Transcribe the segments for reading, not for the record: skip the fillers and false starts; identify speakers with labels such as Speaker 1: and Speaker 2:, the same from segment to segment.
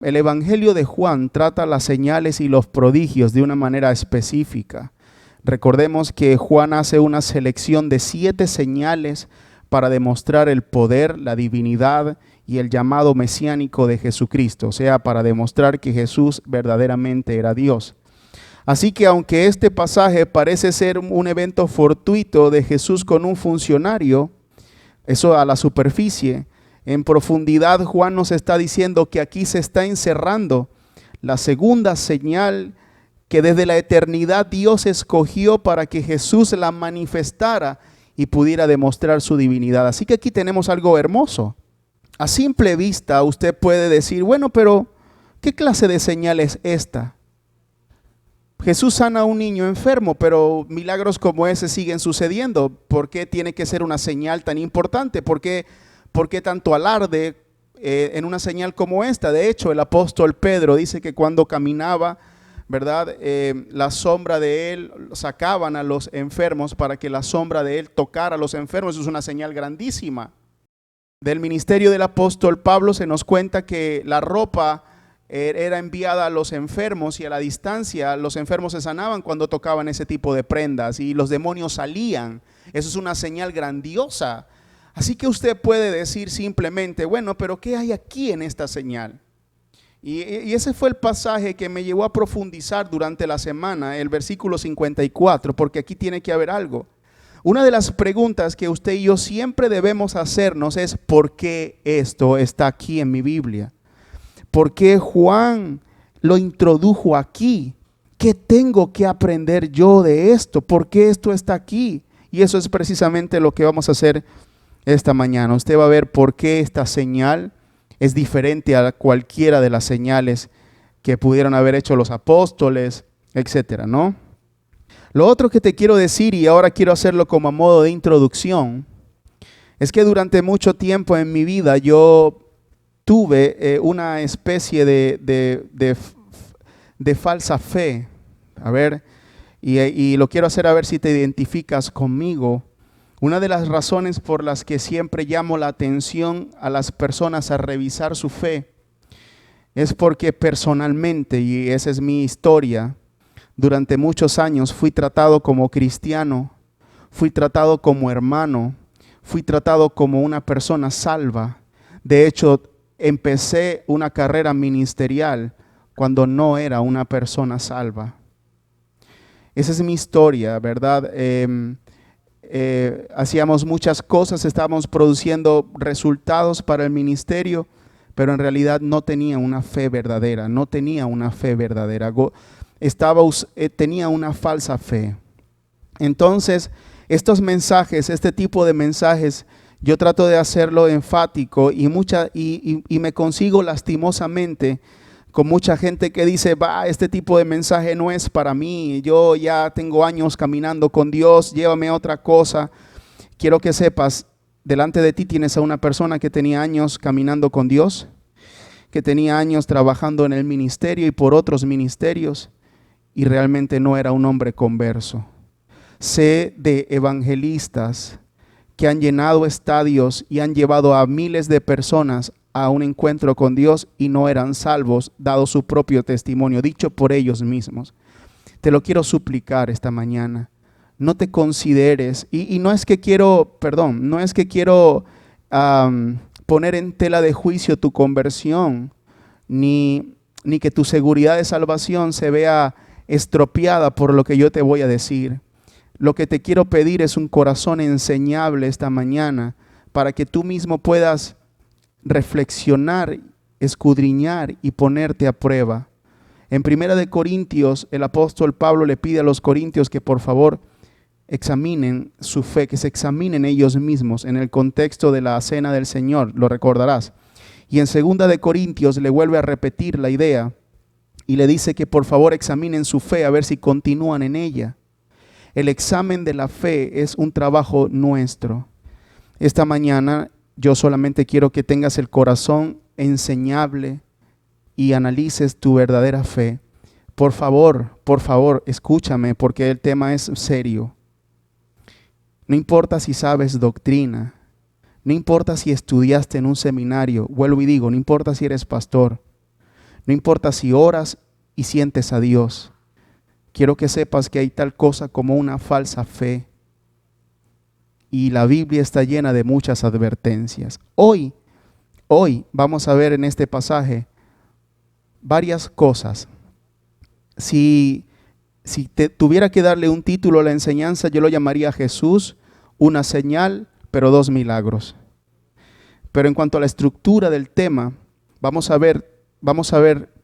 Speaker 1: El Evangelio de Juan trata las señales y los prodigios de una manera específica. Recordemos que Juan hace una selección de 7 señales para demostrar el poder, la divinidad y el llamado mesiánico de Jesucristo, o sea, para demostrar que Jesús verdaderamente era Dios. Así que aunque este pasaje parece ser un evento fortuito de Jesús con un funcionario, eso a la superficie, en profundidad Juan nos está diciendo que aquí se está encerrando la segunda señal que desde la eternidad Dios escogió para que Jesús la manifestara y pudiera demostrar su divinidad. Así que aquí tenemos algo hermoso. A simple vista usted puede decir, bueno, pero ¿qué clase de señal es esta? Jesús sana a un niño enfermo, pero milagros como ese siguen sucediendo. ¿Por qué tiene que ser una señal tan importante? ¿Por qué tanto alarde en una señal como esta? De hecho, el apóstol Pedro dice que cuando caminaba, ¿verdad? La sombra de él, sacaban a los enfermos para que la sombra de él tocara a los enfermos. Eso es una señal grandísima. Del ministerio del apóstol Pablo se nos cuenta que la ropa era enviada a los enfermos y a la distancia los enfermos se sanaban cuando tocaban ese tipo de prendas y los demonios salían. Eso es una señal grandiosa. Así que usted puede decir simplemente, bueno, pero ¿qué hay aquí en esta señal? Y ese fue el pasaje que me llevó a profundizar durante la semana, el versículo 54, porque aquí tiene que haber algo. Una de las preguntas que usted y yo siempre debemos hacernos es ¿por qué esto está aquí en mi Biblia? ¿Por qué Juan lo introdujo aquí? ¿Qué tengo que aprender yo de esto? ¿Por qué esto está aquí? Y eso es precisamente lo que vamos a hacer esta mañana. Usted va a ver por qué esta señal es diferente a cualquiera de las señales que pudieron haber hecho los apóstoles, etcétera, ¿no? Lo otro que te quiero decir, y ahora quiero hacerlo como a modo de introducción, es que durante mucho tiempo en mi vida yo tuve una especie de falsa fe. A ver, y lo quiero hacer a ver si te identificas conmigo. Una de las razones por las que siempre llamo la atención a las personas a revisar su fe es porque personalmente, y esa es mi historia, durante muchos años fui tratado como cristiano, fui tratado como hermano, fui tratado como una persona salva. De hecho, empecé una carrera ministerial cuando no era una persona salva. Esa es mi historia, ¿verdad? Hacíamos muchas cosas, estábamos produciendo resultados para el ministerio, pero en realidad no tenía una fe verdadera, tenía una falsa fe. Entonces, estos mensajes, este tipo de mensajes, yo trato de hacerlo enfático y me consigo lastimosamente con mucha gente que dice, este tipo de mensaje no es para mí, yo ya tengo años caminando con Dios, llévame a otra cosa. Quiero que sepas, delante de ti tienes a una persona que tenía años caminando con Dios, que tenía años trabajando en el ministerio y por otros ministerios, y realmente no era un hombre converso. Sé de evangelistas que han llenado estadios y han llevado a miles de personas a un encuentro con Dios y no eran salvos, dado su propio testimonio, dicho por ellos mismos. Te lo quiero suplicar esta mañana. No te consideres, y no es que quiero poner en tela de juicio tu conversión, ni que tu seguridad de salvación se vea estropeada por lo que yo te voy a decir. Lo que te quiero pedir es un corazón enseñable esta mañana para que tú mismo puedas reflexionar, escudriñar y ponerte a prueba. En 1 Corintios, el apóstol Pablo le pide a los corintios que por favor examinen su fe, que se examinen ellos mismos en el contexto de la cena del Señor, lo recordarás. Y en 2 Corintios le vuelve a repetir la idea y le dice que por favor examinen su fe a ver si continúan en ella. El examen de la fe es un trabajo nuestro. Esta mañana yo solamente quiero que tengas el corazón enseñable y analices tu verdadera fe. Por favor, escúchame porque el tema es serio. No importa si sabes doctrina, no importa si estudiaste en un seminario, vuelvo y digo, no importa si eres pastor, No importa si oras y sientes a Dios. Quiero que sepas que hay tal cosa como una falsa fe. Y la Biblia está llena de muchas advertencias. Hoy vamos a ver en este pasaje varias cosas. Si tuviera que darle un título a la enseñanza, yo lo llamaría Jesús, una señal, pero dos milagros. Pero en cuanto a la estructura del tema, vamos a ver,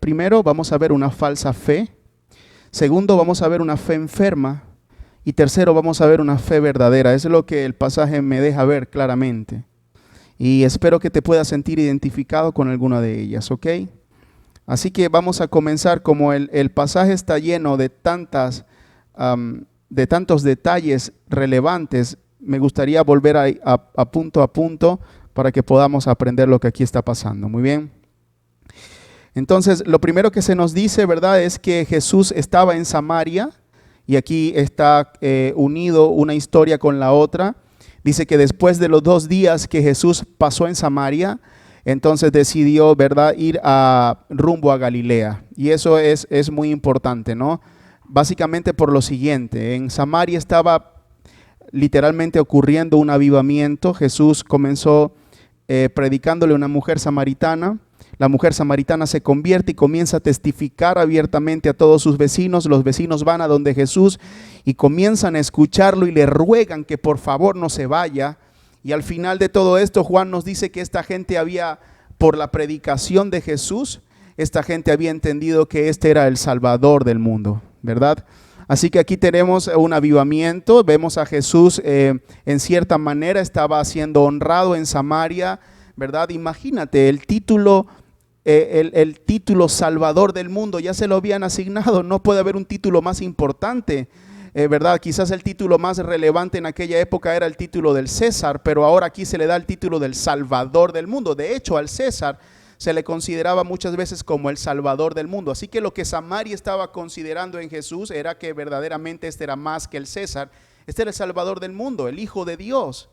Speaker 1: primero vamos a ver una falsa fe. Segundo, vamos a ver una fe enferma. Y tercero, vamos a ver una fe verdadera. Eso es lo que el pasaje me deja ver claramente. Y espero que te puedas sentir identificado con alguna de ellas, ¿ok? Así que vamos a comenzar. Como el pasaje está lleno de tantos detalles relevantes, me gustaría volver a punto para que podamos aprender lo que aquí está pasando. Muy bien. Entonces, lo primero que se nos dice, ¿verdad?, es que Jesús estaba en Samaria. Y aquí está unido una historia con la otra. Dice que después de los 2 días que Jesús pasó en Samaria, entonces decidió, ¿verdad?, ir rumbo a Galilea. Y eso es muy importante, ¿no? Básicamente por lo siguiente: en Samaria estaba literalmente ocurriendo un avivamiento. Jesús comenzó predicándole a una mujer samaritana. La mujer samaritana se convierte y comienza a testificar abiertamente a todos sus vecinos. Los vecinos van a donde Jesús y comienzan a escucharlo y le ruegan que por favor no se vaya. Y al final de todo esto, Juan nos dice que esta gente por la predicación de Jesús, esta gente había entendido que este era el Salvador del mundo, ¿verdad? Así que aquí tenemos un avivamiento. Vemos a Jesús en cierta manera estaba siendo honrado en Samaria, ¿verdad? Imagínate el título Salvador del mundo, ya se lo habían asignado. No puede haber un título más importante, ¿verdad? Quizás el título más relevante en aquella época era el título del César, pero ahora aquí se le da el título del Salvador del mundo. De hecho, al César se le consideraba muchas veces como el Salvador del mundo. Así que lo que Samaria estaba considerando en Jesús era que verdaderamente este era más que el César. Este era el Salvador del mundo, el Hijo de Dios.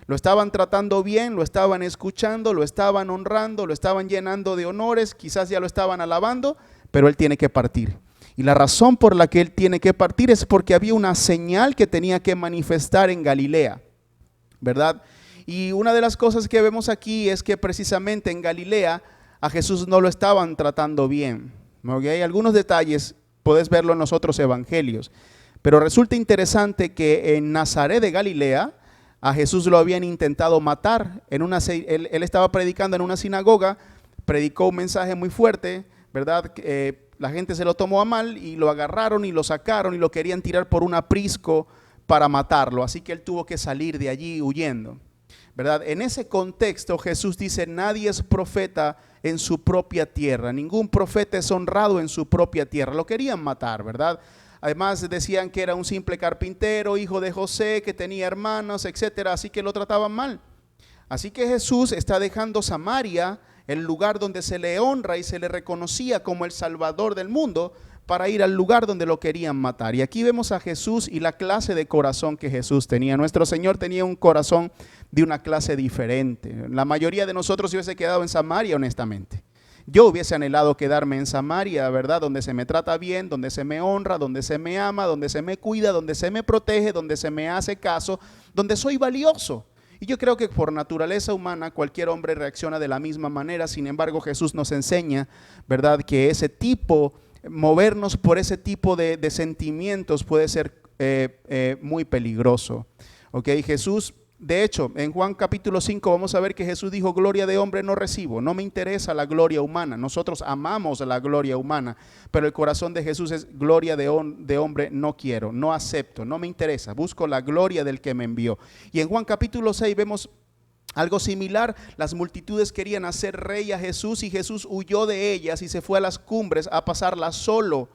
Speaker 1: Lo estaban tratando bien, lo estaban escuchando, lo estaban honrando, lo estaban llenando de honores, quizás ya lo estaban alabando, pero él tiene que partir. Y la razón por la que él tiene que partir es porque había una señal que tenía que manifestar en Galilea, ¿verdad? Y una de las cosas que vemos aquí es que precisamente en Galilea a Jesús no lo estaban tratando bien, ¿ok? Hay algunos detalles, puedes verlo en los otros evangelios, pero resulta interesante que en Nazaret de Galilea a Jesús lo habían intentado matar. Él estaba predicando en una sinagoga, predicó un mensaje muy fuerte, ¿verdad? La gente se lo tomó a mal y lo agarraron y lo sacaron y lo querían tirar por un aprisco para matarlo. Así que él tuvo que salir de allí huyendo, ¿verdad? En ese contexto Jesús dice: nadie es profeta en su propia tierra, ningún profeta es honrado en su propia tierra. Lo querían matar, ¿verdad? Además decían que era un simple carpintero, hijo de José, que tenía hermanos, etcétera, así que lo trataban mal. Así que Jesús está dejando Samaria, el lugar donde se le honra y se le reconocía como el Salvador del mundo, para ir al lugar donde lo querían matar. Y aquí vemos a Jesús y la clase de corazón que Jesús tenía. Nuestro Señor tenía un corazón de una clase diferente. La mayoría de nosotros se hubiese quedado en Samaria, honestamente. Yo hubiese anhelado quedarme en Samaria, ¿verdad? Donde se me trata bien, donde se me honra, donde se me ama, donde se me cuida, donde se me protege, donde se me hace caso, donde soy valioso. Y yo creo que por naturaleza humana cualquier hombre reacciona de la misma manera. Sin embargo, Jesús nos enseña, ¿verdad?, que movernos por ese tipo de sentimientos puede ser muy peligroso. ¿Ok? Jesús, de hecho, en Juan capítulo 5 vamos a ver que Jesús dijo: gloria de hombre no recibo, no me interesa la gloria humana. Nosotros amamos la gloria humana, pero el corazón de Jesús es: gloria de hombre no quiero, no acepto, no me interesa, busco la gloria del que me envió. Y en Juan capítulo 6 vemos algo similar. Las multitudes querían hacer rey a Jesús y Jesús huyó de ellas y se fue a las cumbres a pasarla solo.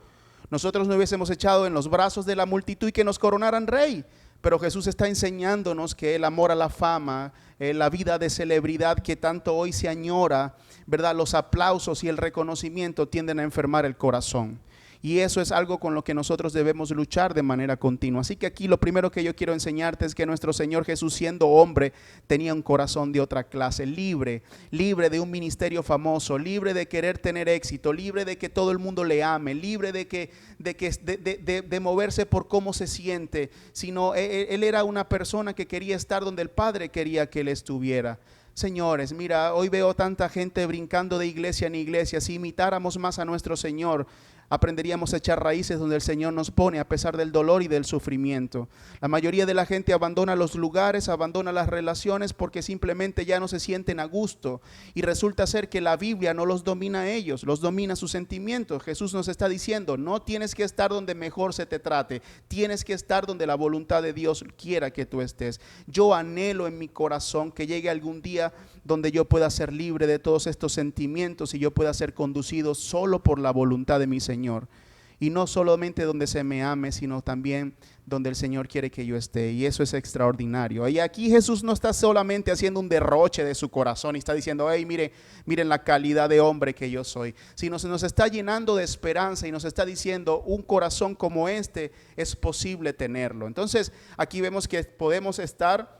Speaker 1: Nosotros nos hubiésemos echado en los brazos de la multitud y que nos coronaran rey. Pero Jesús está enseñándonos que el amor a la fama, la vida de celebridad que tanto hoy se añora, ¿verdad?, los aplausos y el reconocimiento tienden a enfermar el corazón. Y eso es algo con lo que nosotros debemos luchar de manera continua. Así que aquí lo primero que yo quiero enseñarte es que nuestro Señor Jesús, siendo hombre, tenía un corazón de otra clase, libre de un ministerio famoso, libre de querer tener éxito, libre de que todo el mundo le ame, libre de moverse por cómo se siente, sino él era una persona que quería estar donde el Padre quería que él estuviera. Señores, mira, hoy veo tanta gente brincando de iglesia en iglesia. Si imitáramos más a nuestro Señor, aprenderíamos a echar raíces donde el Señor nos pone, a pesar del dolor y del sufrimiento. La mayoría de la gente abandona los lugares, abandona las relaciones porque simplemente ya no se sienten a gusto, y resulta ser que la Biblia no los domina a ellos, los domina sus sentimientos. Jesús nos está diciendo: no tienes que estar donde mejor se te trate, tienes que estar donde la voluntad de Dios quiera que tú estés. Yo anhelo en mi corazón que llegue algún día donde yo pueda ser libre de todos estos sentimientos y yo pueda ser conducido solo por la voluntad de mi Señor. Y no solamente donde se me ame, sino también donde el Señor quiere que yo esté. Y eso es extraordinario. Y aquí Jesús no está solamente haciendo un derroche de su corazón y está diciendo: hey, miren la calidad de hombre que yo soy, sino se nos está llenando de esperanza y nos está diciendo: un corazón como este es posible tenerlo. Entonces aquí vemos que podemos estar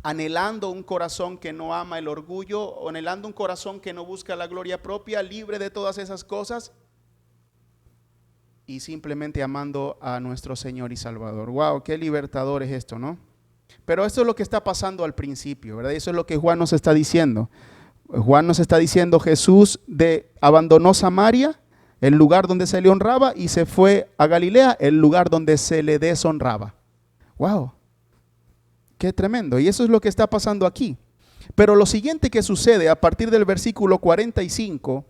Speaker 1: anhelando un corazón que no ama el orgullo, anhelando un corazón que no busca la gloria propia, libre de todas esas cosas, y simplemente amando a nuestro Señor y Salvador. Wow, qué libertador es esto, ¿no? Pero esto es lo que está pasando al principio, ¿verdad? Y eso es lo que Juan nos está diciendo. Juan nos está diciendo: Jesús abandonó Samaria, el lugar donde se le honraba, y se fue a Galilea, el lugar donde se le deshonraba. Wow, qué tremendo. Y eso es lo que está pasando aquí. Pero lo siguiente que sucede a partir del versículo 45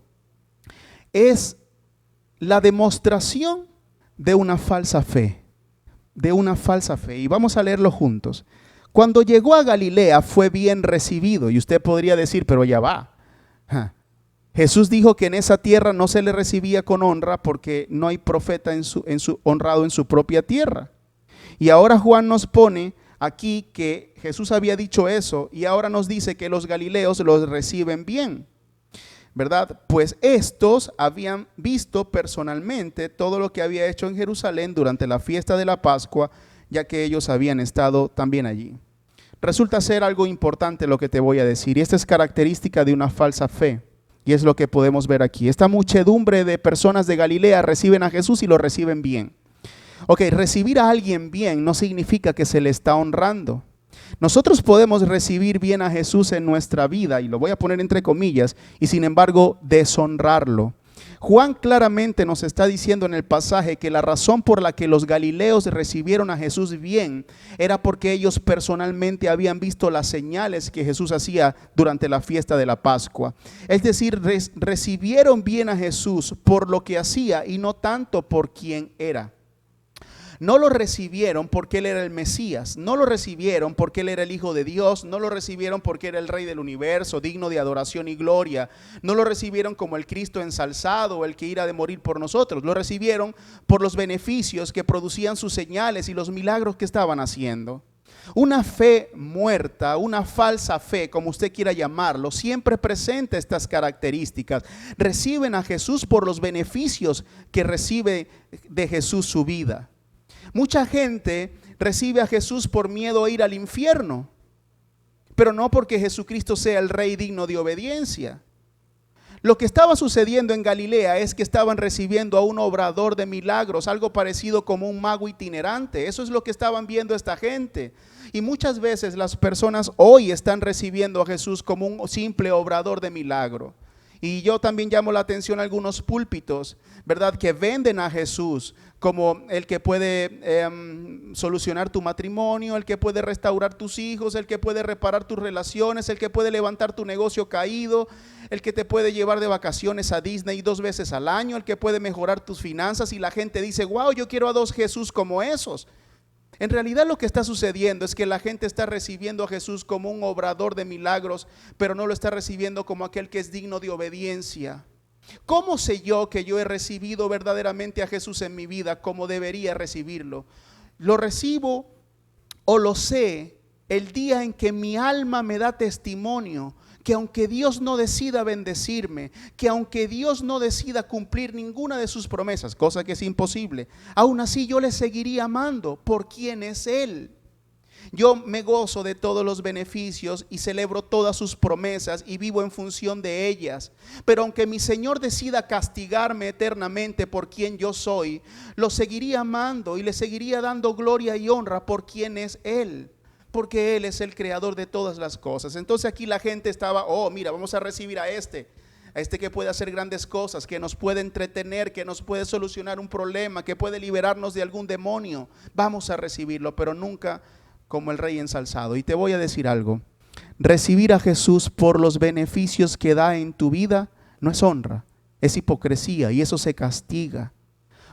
Speaker 1: es la demostración de una falsa fe, y vamos a leerlo juntos. Cuando llegó a Galilea fue bien recibido. Y usted podría decir: pero ya va, Jesús dijo que en esa tierra no se le recibía con honra porque no hay profeta honrado en su propia tierra. Y ahora Juan nos pone aquí que Jesús había dicho eso, y ahora nos dice que los galileos los reciben bien, ¿verdad? Pues estos habían visto personalmente todo lo que había hecho en Jerusalén durante la fiesta de la Pascua, ya que ellos habían estado también allí. Resulta ser algo importante lo que te voy a decir, y esta es característica de una falsa fe, y es lo que podemos ver aquí. Esta muchedumbre de personas de Galilea reciben a Jesús y lo reciben bien. Ok, recibir a alguien bien no significa que se le está honrando. Nosotros podemos recibir bien a Jesús en nuestra vida, y lo voy a poner entre comillas, y sin embargo deshonrarlo. Juan claramente nos está diciendo en el pasaje que la razón por la que los galileos recibieron a Jesús bien era porque ellos personalmente habían visto las señales que Jesús hacía durante la fiesta de la Pascua. Es decir, recibieron bien a Jesús por lo que hacía y no tanto por quién era. No lo recibieron porque Él era el Mesías, no lo recibieron porque Él era el Hijo de Dios, no lo recibieron porque era el Rey del universo, digno de adoración y gloria, no lo recibieron como el Cristo ensalzado, el que irá de morir por nosotros. Lo recibieron por los beneficios que producían sus señales y los milagros que estaban haciendo. Una fe muerta, una falsa fe, como usted quiera llamarlo, siempre presenta estas características. Reciben a Jesús por los beneficios que recibe de Jesús su vida. Mucha gente recibe a Jesús por miedo a ir al infierno, pero no porque Jesucristo sea el Rey digno de obediencia. Lo que estaba sucediendo en Galilea es que estaban recibiendo a un obrador de milagros, algo parecido como un mago itinerante. Eso es lo que estaban viendo esta gente. Y muchas veces las personas hoy están recibiendo a Jesús como un simple obrador de milagro. Y yo también llamo la atención a algunos púlpitos, ¿verdad?, que venden a Jesús como el que puede solucionar tu matrimonio, el que puede restaurar tus hijos, el que puede reparar tus relaciones, el que puede levantar tu negocio caído, el que te puede llevar de vacaciones a Disney 2 veces al año, el que puede mejorar tus finanzas. Y la gente dice: wow, yo quiero a 2 Jesús como esos. En realidad lo que está sucediendo es que la gente está recibiendo a Jesús como un obrador de milagros, pero no lo está recibiendo como aquel que es digno de obediencia. ¿Cómo sé yo que yo he recibido verdaderamente a Jesús en mi vida como debería recibirlo? Lo recibo o lo sé el día en que mi alma me da testimonio que aunque Dios no decida bendecirme, que aunque Dios no decida cumplir ninguna de sus promesas, cosa que es imposible, aún así yo le seguiría amando por quien es Él. Yo me gozo de todos los beneficios y celebro todas sus promesas y vivo en función de ellas. Pero aunque mi Señor decida castigarme eternamente por quien yo soy, lo seguiría amando y le seguiría dando gloria y honra por quien es Él, porque Él es el creador de todas las cosas. Entonces aquí la gente estaba, oh mira, vamos a recibir a este que puede hacer grandes cosas, que nos puede entretener, que nos puede solucionar un problema, que puede liberarnos de algún demonio. Vamos a recibirlo, pero nunca como el Rey ensalzado. Y te voy a decir algo: recibir a Jesús por los beneficios que da en tu vida no es honra, es hipocresía, y eso se castiga.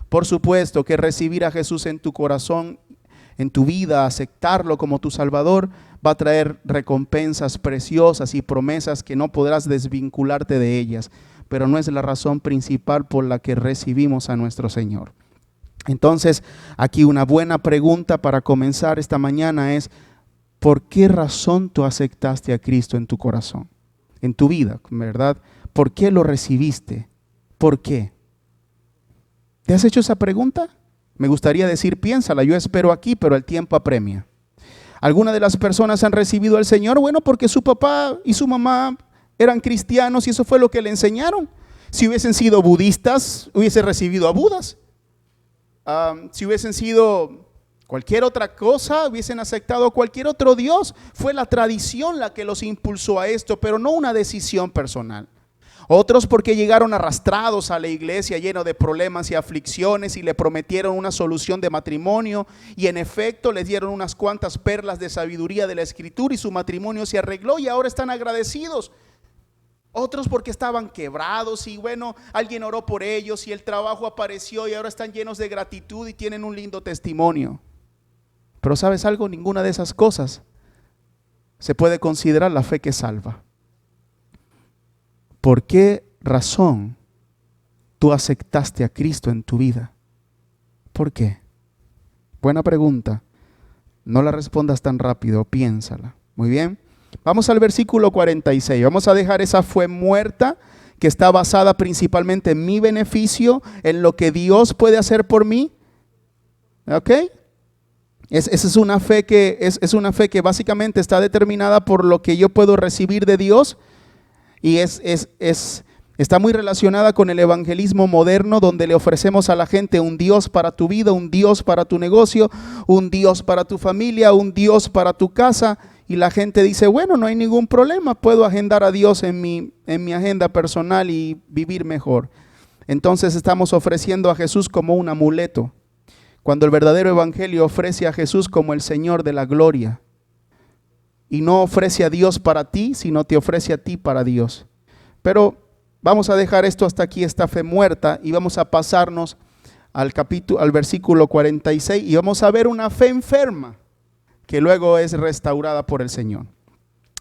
Speaker 1: Por supuesto que recibir a Jesús en tu corazón, en tu vida, aceptarlo como tu Salvador, va a traer recompensas preciosas y promesas que no podrás desvincularte de ellas, pero no es la razón principal por la que recibimos a nuestro Señor. Entonces, aquí una buena pregunta para comenzar esta mañana es: ¿por qué razón tú aceptaste a Cristo en tu corazón, en tu vida, verdad? ¿Por qué lo recibiste? ¿Por qué? ¿Te has hecho esa pregunta? Me gustaría decir, piénsala, yo espero aquí, pero el tiempo apremia. ¿Algunas de las personas han recibido al Señor? Bueno, porque su papá y su mamá eran cristianos y eso fue lo que le enseñaron. Si hubiesen sido budistas, hubiese recibido a Budas. Si hubiesen sido cualquier otra cosa, hubiesen aceptado cualquier otro Dios. Fue la tradición la que los impulsó a esto, pero no una decisión personal. Otros porque llegaron arrastrados a la iglesia lleno de problemas y aflicciones y le prometieron una solución de matrimonio y en efecto les dieron unas cuantas perlas de sabiduría de la Escritura y su matrimonio se arregló y ahora están agradecidos. Otros porque estaban quebrados y bueno, alguien oró por ellos y el trabajo apareció y ahora están llenos de gratitud y tienen un lindo testimonio. Pero ¿sabes algo? Ninguna de esas cosas se puede considerar la fe que salva. ¿Por qué razón tú aceptaste a Cristo en tu vida? ¿Por qué? Buena pregunta. No la respondas tan rápido, piénsala. Muy bien. Vamos al versículo 46. Vamos a dejar esa fe muerta que está basada principalmente en mi beneficio, en lo que Dios puede hacer por mí. ¿Ok? Esa es una fe que es una fe que básicamente está determinada por lo que yo puedo recibir de Dios y está muy relacionada con el evangelismo moderno, donde le ofrecemos a la gente un Dios para tu vida, un Dios para tu negocio, un Dios para tu familia, un Dios para tu casa. Y la gente dice, bueno, no hay ningún problema, puedo agendar a Dios en mi agenda personal y vivir mejor. Entonces estamos ofreciendo a Jesús como un amuleto, cuando el verdadero evangelio ofrece a Jesús como el Señor de la gloria. Y no ofrece a Dios para ti, sino te ofrece a ti para Dios. Pero vamos a dejar esto hasta aquí, esta fe muerta, y vamos a pasarnos al versículo 46 y vamos a ver una fe enferma que luego es restaurada por el Señor.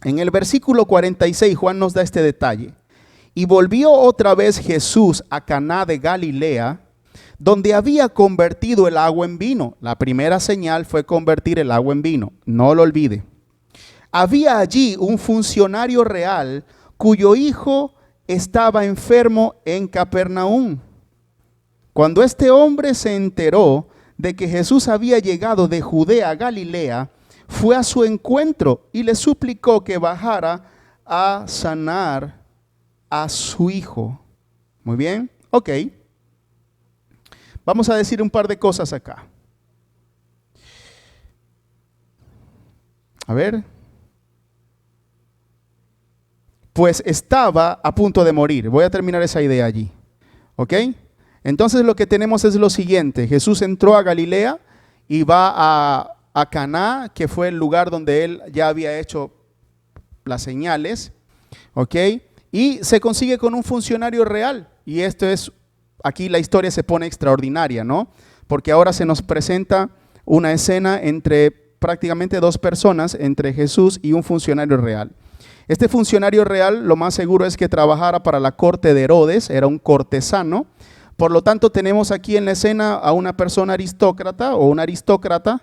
Speaker 1: En el versículo 46 Juan nos da este detalle: y volvió otra vez Jesús a Caná de Galilea, donde había convertido el agua en vino. La primera señal fue convertir el agua en vino, no lo olvide. Había allí un funcionario real cuyo hijo estaba enfermo en Capernaum. Cuando este hombre se enteró de que Jesús había llegado de Judea a Galilea, fue a su encuentro y le suplicó que bajara a sanar a su hijo. Muy bien, ok. Vamos a decir un par de cosas acá. A ver. Pues estaba a punto de morir. Voy a terminar esa idea allí. ¿Ok? Entonces lo que tenemos es lo siguiente: Jesús entró a Galilea y va a Caná, que fue el lugar donde él ya había hecho las señales. ¿Ok? Y se consigue con un funcionario real. Y esto es, aquí la historia se pone extraordinaria, ¿no? Porque ahora se nos presenta una escena entre prácticamente dos personas, entre Jesús y un funcionario real. Este funcionario real, lo más seguro es que trabajara para la corte de Herodes, era un cortesano. Por lo tanto, tenemos aquí en la escena a una persona aristócrata o un aristócrata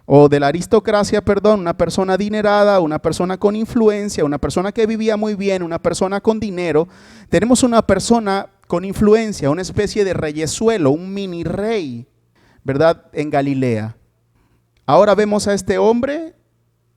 Speaker 1: o de la aristocracia, perdón, una persona adinerada, una persona con influencia, una persona que vivía muy bien, una persona con dinero. Tenemos una persona con influencia, una especie de reyesuelo, un mini rey, ¿verdad? En Galilea. Ahora vemos a este hombre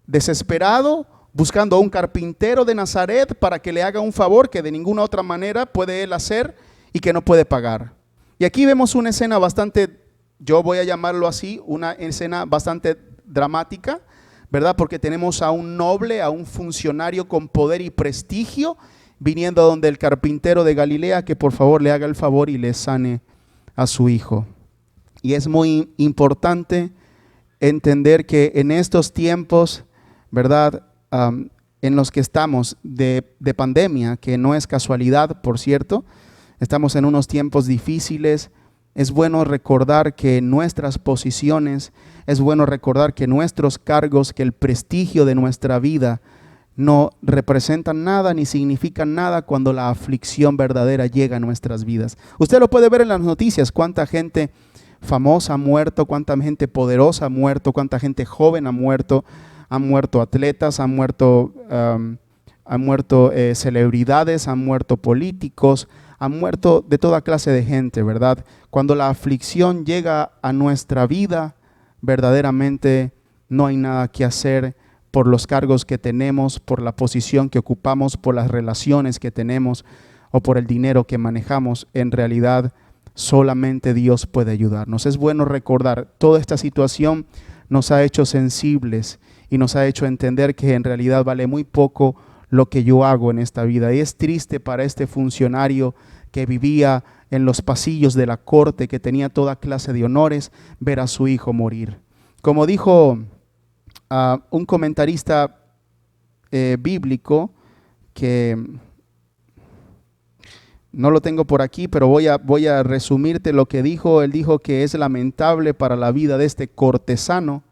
Speaker 1: desesperado, buscando a un carpintero de Nazaret para que le haga un favor que de ninguna otra manera puede él hacer y que no puede pagar. Y aquí vemos una escena bastante, yo voy a llamarlo así, una escena bastante dramática, ¿verdad? Porque tenemos a un noble, a un funcionario con poder y prestigio, viniendo a donde el carpintero de Galilea, que por favor le haga el favor y le sane a su hijo. Y es muy importante entender que en estos tiempos, ¿verdad? En los que estamos de pandemia, que no es casualidad, por cierto, estamos en unos tiempos difíciles. Es bueno recordar que nuestras posiciones, es bueno recordar que nuestros cargos, que el prestigio de nuestra vida no representan nada ni significan nada cuando la aflicción verdadera llega a nuestras vidas. Usted lo puede ver en las noticias, cuánta gente famosa ha muerto, cuánta gente poderosa ha muerto, cuánta gente joven ha muerto. Han muerto atletas, han muerto celebridades, han muerto políticos, han muerto de toda clase de gente, ¿verdad? Cuando la aflicción llega a nuestra vida, verdaderamente no hay nada que hacer por los cargos que tenemos, por la posición que ocupamos, por las relaciones que tenemos o por el dinero que manejamos. En realidad, solamente Dios puede ayudarnos. Es bueno recordar, toda esta situación nos ha hecho sensibles y nos ha hecho entender que en realidad vale muy poco lo que yo hago en esta vida. Y es triste para este funcionario que vivía en los pasillos de la corte, que tenía toda clase de honores, ver a su hijo morir. Como dijo un comentarista bíblico, que no lo tengo por aquí, pero voy a resumirte lo que dijo. Él dijo que es lamentable para la vida de este cortesano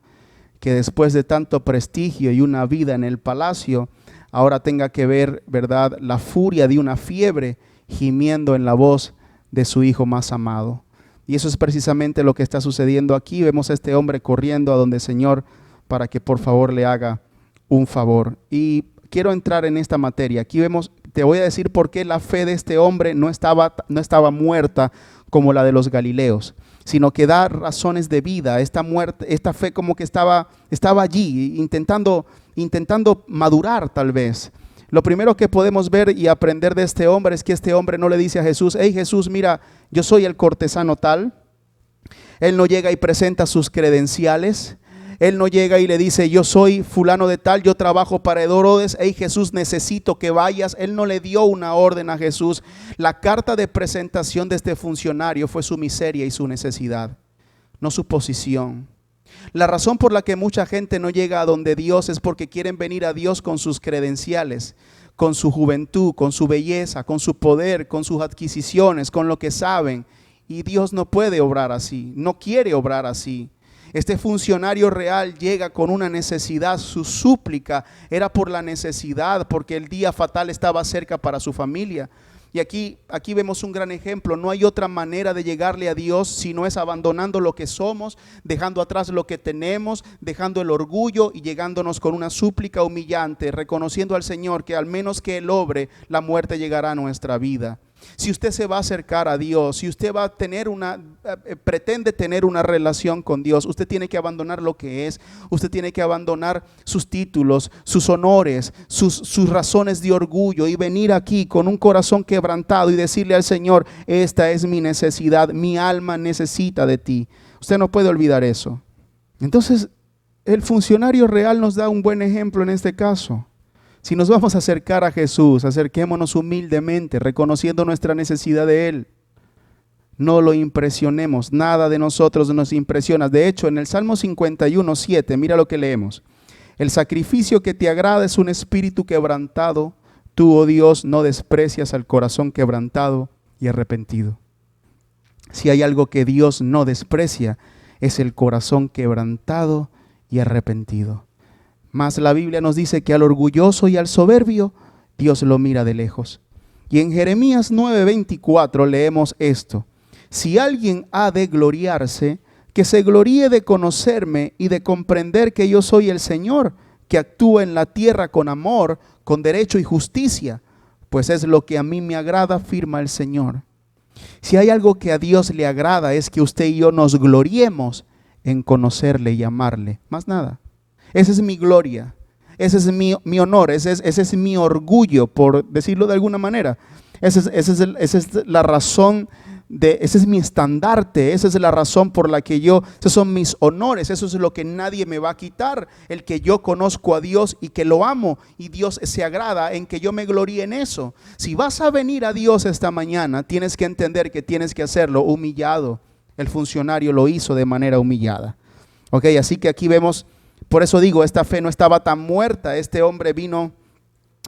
Speaker 1: que después de tanto prestigio y una vida en el palacio, ahora tenga que ver, ¿verdad?, la furia de una fiebre gimiendo en la voz de su hijo más amado. Y eso es precisamente lo que está sucediendo aquí. Vemos a este hombre corriendo a donde el Señor para que por favor le haga un favor. Y quiero entrar en esta materia. Aquí vemos, te voy a decir por qué la fe de este hombre no estaba muerta como la de los galileos, sino que da razones de vida. Esta fe como que estaba allí, intentando madurar tal vez. Lo primero que podemos ver y aprender de este hombre es que este hombre no le dice a Jesús: hey Jesús, mira, yo soy el cortesano tal. Él no llega y presenta sus credenciales. Él no llega y le dice: yo soy fulano de tal, yo trabajo para Herodes. Hey Jesús, necesito que vayas. Él no le dio una orden a Jesús. La carta de presentación de este funcionario fue su miseria y su necesidad, no su posición. La razón por la que mucha gente no llega a donde Dios es porque quieren venir a Dios con sus credenciales, con su juventud, con su belleza, con su poder, con sus adquisiciones, con lo que saben. Y Dios no puede obrar así, no quiere obrar así. Este funcionario real llega con una necesidad, su súplica era por la necesidad, porque el día fatal estaba cerca para su familia. Y aquí vemos un gran ejemplo. No hay otra manera de llegarle a Dios si no es abandonando lo que somos, dejando atrás lo que tenemos, dejando el orgullo y llegándonos con una súplica humillante, reconociendo al Señor que al menos que Él obre, la muerte llegará a nuestra vida. Si usted se va a acercar a Dios, si usted va a tener pretende tener una relación con Dios, usted tiene que abandonar lo que es. Usted tiene que abandonar sus títulos, sus honores, sus razones de orgullo y venir aquí con un corazón quebrantado y decirle al Señor: esta es mi necesidad, mi alma necesita de ti. Usted no puede olvidar eso. Entonces, el funcionario real nos da un buen ejemplo en este caso. Si nos vamos a acercar a Jesús, acerquémonos humildemente, reconociendo nuestra necesidad de Él. No lo impresionemos, nada de nosotros nos impresiona. De hecho, en el Salmo 51:7, mira lo que leemos. El sacrificio que te agrada es un espíritu quebrantado. Tú, oh Dios, no desprecias al corazón quebrantado y arrepentido. Si hay algo que Dios no desprecia, es el corazón quebrantado y arrepentido. Mas la Biblia nos dice que al orgulloso y al soberbio, Dios lo mira de lejos. Y en Jeremías 9:24 leemos esto: si alguien ha de gloriarse, que que se gloríe de conocerme y de comprender que yo soy el Señor, que actúa en la tierra con amor, con derecho y justicia, pues es lo que a mí me agrada, afirma el Señor. Si hay algo que a Dios le agrada es que usted y yo nos gloriemos en conocerle y amarle, más nada. Esa es mi gloria, ese es mi honor, ese es mi orgullo, por decirlo de alguna manera. Esa es la razón, ese es mi estandarte, esa es la razón por la que esos son mis honores, eso es lo que nadie me va a quitar, el que yo conozco a Dios y que lo amo y Dios se agrada en que yo me gloríe en eso. Si vas a venir a Dios esta mañana, tienes que entender que tienes que hacerlo humillado. El funcionario lo hizo de manera humillada. Ok, así que aquí vemos, por eso digo, esta fe no estaba tan muerta, este hombre vino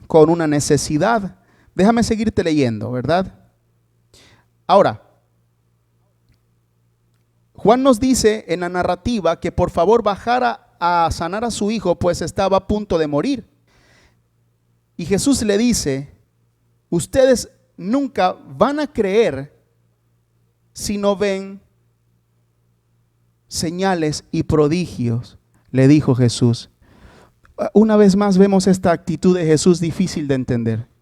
Speaker 1: con una necesidad. Déjame seguirte leyendo, ¿verdad? Ahora, Juan nos dice en la narrativa que por favor bajara a sanar a su hijo, pues estaba a punto de morir. Y Jesús le dice, ustedes nunca van a creer si no ven señales y prodigios, le dijo Jesús. Una vez más vemos esta actitud de Jesús difícil de entender.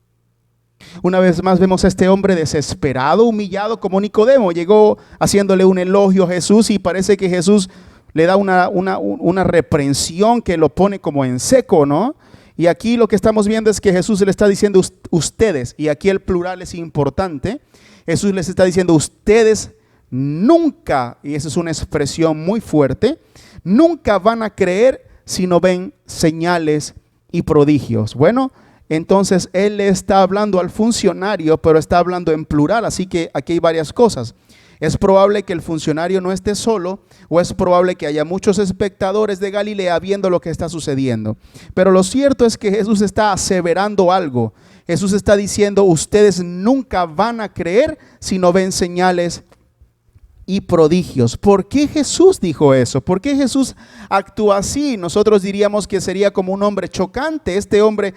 Speaker 1: Una vez más vemos a este hombre desesperado, humillado como Nicodemo. Llegó haciéndole un elogio a Jesús y parece que Jesús le da una reprensión que lo pone como en seco, ¿no? Y aquí lo que estamos viendo es que Jesús le está diciendo ustedes, y aquí el plural es importante. Jesús les está diciendo ustedes nunca, y esa es una expresión muy fuerte, nunca van a creer si no ven señales y prodigios. Bueno, entonces él le está hablando al funcionario, pero está hablando en plural, así que aquí hay varias cosas. Es probable que el funcionario no esté solo, o es probable que haya muchos espectadores de Galilea viendo lo que está sucediendo. Pero lo cierto es que Jesús está aseverando algo. Jesús está diciendo, ustedes nunca van a creer si no ven señales y prodigios. ¿Por qué Jesús dijo eso? ¿Por qué Jesús actúa así? Nosotros diríamos que sería como un hombre chocante. Este hombre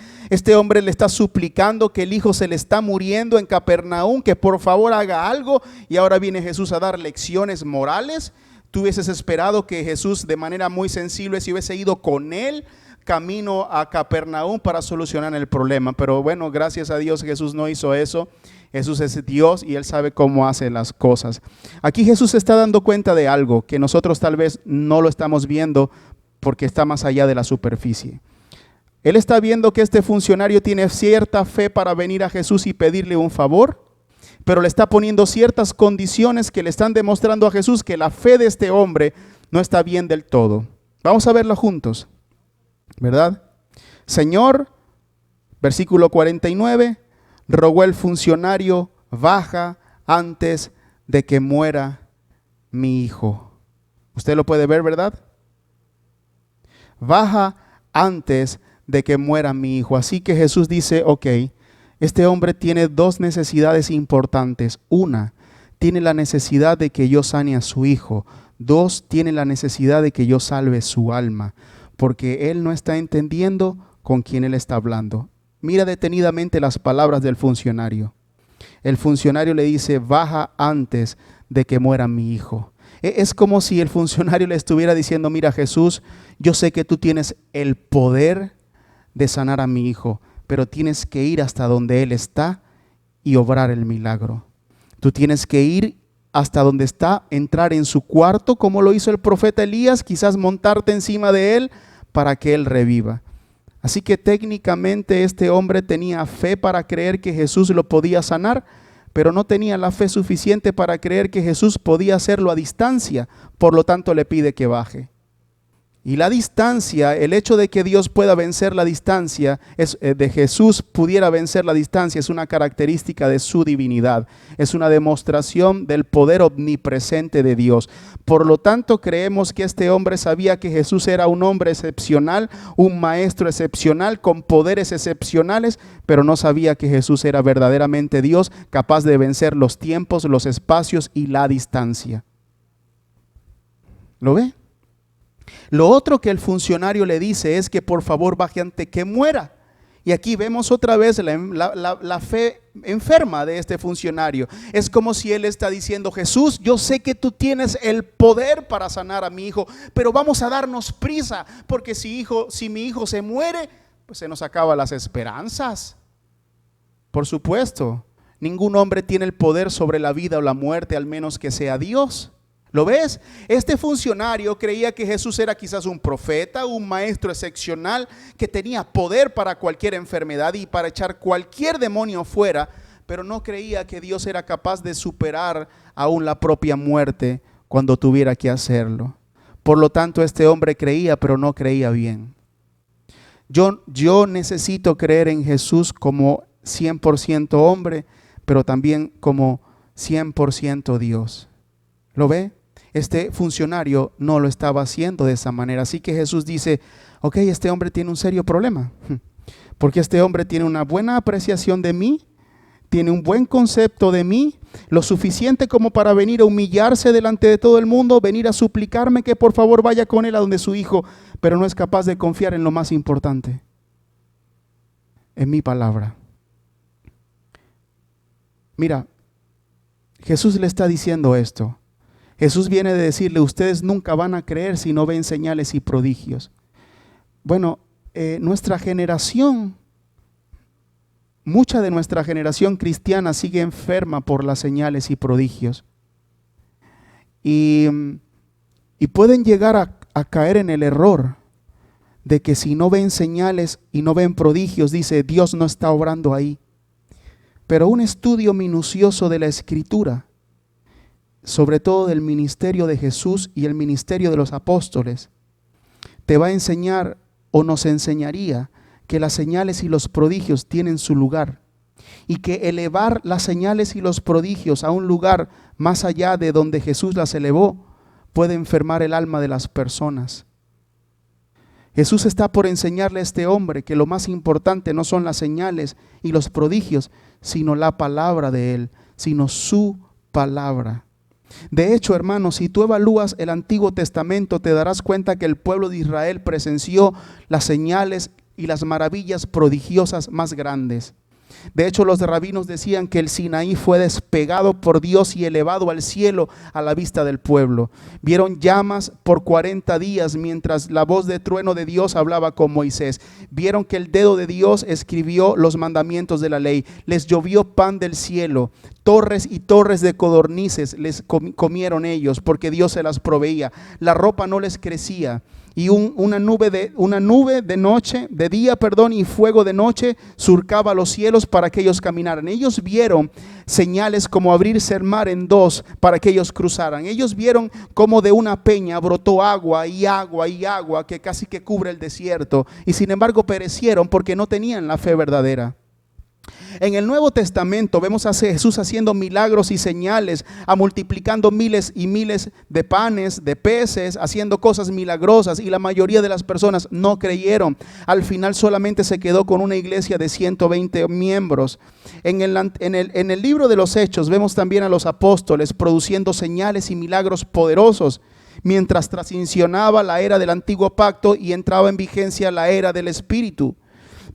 Speaker 1: le está suplicando que el hijo se le está muriendo en Capernaum, que por favor haga algo, y ahora viene Jesús a dar lecciones morales. Tú hubieses esperado que Jesús de manera muy sensible se hubiese ido con él camino a Capernaum para solucionar el problema, pero bueno, gracias a Dios Jesús no hizo eso. Jesús es Dios y Él sabe cómo hace las cosas. Aquí Jesús se está dando cuenta de algo que nosotros tal vez no lo estamos viendo porque está más allá de la superficie. Él está viendo que este funcionario tiene cierta fe para venir a Jesús y pedirle un favor, pero le está poniendo ciertas condiciones que le están demostrando a Jesús que la fe de este hombre no está bien del todo. Vamos a verlo juntos, ¿verdad? Señor, versículo 49, rogó el funcionario, baja antes de que muera mi hijo. Usted lo puede ver, ¿verdad? Baja antes de que muera mi hijo. Así que Jesús dice, ok, este hombre tiene dos necesidades importantes. Una, tiene la necesidad de que yo sane a su hijo. Dos, tiene la necesidad de que yo salve su alma, porque él no está entendiendo con quién él está hablando. Mira detenidamente las palabras del funcionario. El funcionario le dice, baja antes de que muera mi hijo. Es como si el funcionario le estuviera diciendo, mira Jesús, yo sé que tú tienes el poder de sanar a mi hijo, pero tienes que ir hasta donde él está y obrar el milagro. Tú tienes que ir hasta donde está, entrar en su cuarto, como lo hizo el profeta Elías, quizás montarte encima de él para que él reviva. Así que técnicamente este hombre tenía fe para creer que Jesús lo podía sanar, pero no tenía la fe suficiente para creer que Jesús podía hacerlo a distancia, por lo tanto le pide que baje. Y la distancia, el hecho de que Dios pueda vencer la distancia, de Jesús pudiera vencer la distancia, es una característica de su divinidad. Es una demostración del poder omnipresente de Dios. Por lo tanto, creemos que este hombre sabía que Jesús era un hombre excepcional, un maestro excepcional, con poderes excepcionales, pero no sabía que Jesús era verdaderamente Dios, capaz de vencer los tiempos, los espacios y la distancia. ¿Lo ve? Lo otro que el funcionario le dice es que por favor baje antes que muera. Y aquí vemos otra vez la fe enferma de este funcionario. Es como si él está diciendo: Jesús, yo sé que tú tienes el poder para sanar a mi hijo, pero vamos a darnos prisa, porque si mi hijo se muere, pues se nos acaban las esperanzas. Por supuesto, ningún hombre tiene el poder sobre la vida o la muerte, al menos que sea Dios. ¿Lo ves? Este funcionario creía que Jesús era quizás un profeta, un maestro excepcional que tenía poder para cualquier enfermedad y para echar cualquier demonio fuera, pero no creía que Dios era capaz de superar aún la propia muerte cuando tuviera que hacerlo. Por lo tanto, este hombre creía, pero no creía bien. Yo necesito creer en Jesús como 100% hombre, pero también como 100% Dios. ¿Lo ve? Este funcionario no lo estaba haciendo de esa manera. Así que Jesús dice: ok, este hombre tiene un serio problema, porque este hombre tiene una buena apreciación de mí, tiene un buen concepto de mí, lo suficiente como para venir a humillarse delante de todo el mundo, venir a suplicarme que por favor vaya con él a donde su hijo, pero no es capaz de confiar en lo más importante, en mi palabra. Mira, Jesús le está diciendo esto. Jesús viene de decirle: ustedes nunca van a creer si no ven señales y prodigios. Bueno, nuestra generación, mucha de nuestra generación cristiana sigue enferma por las señales y prodigios. Y pueden llegar a caer en el error de que si no ven señales y no ven prodigios, dice, Dios no está obrando ahí. Pero un estudio minucioso de la Escritura, sobre todo del ministerio de Jesús y el ministerio de los apóstoles, te va a enseñar o nos enseñaría que las señales y los prodigios tienen su lugar, y que elevar las señales y los prodigios a un lugar más allá de donde Jesús las elevó puede enfermar el alma de las personas. Jesús está por enseñarle a este hombre que lo más importante no son las señales y los prodigios, sino la palabra de Él, sino su palabra. De hecho, hermanos, si tú evalúas el Antiguo Testamento, te darás cuenta que el pueblo de Israel presenció las señales y las maravillas prodigiosas más grandes. De hecho, los rabinos decían que el Sinaí fue despegado por Dios y elevado al cielo a la vista del pueblo. Vieron llamas por 40 días mientras la voz de trueno de Dios hablaba con Moisés. Vieron que el dedo de Dios escribió los mandamientos de la ley. Les llovió pan del cielo. Torres y torres de codornices les comieron ellos, porque Dios se las proveía. La ropa no les crecía. Y una nube de noche, de día, y fuego de noche surcaba los cielos para que ellos caminaran. Ellos vieron señales como abrirse el mar en dos para que ellos cruzaran. Ellos vieron como de una peña brotó agua y agua y agua que casi que cubre el desierto. Y sin embargo perecieron porque no tenían la fe verdadera. En el Nuevo Testamento vemos a Jesús haciendo milagros y señales, multiplicando miles y miles de panes, de peces, haciendo cosas milagrosas, y la mayoría de las personas no creyeron. Al final solamente se quedó con una iglesia de 120 miembros. En el libro de los Hechos vemos también a los apóstoles produciendo señales y milagros poderosos, mientras transicionaba la era del antiguo pacto y entraba en vigencia la era del Espíritu.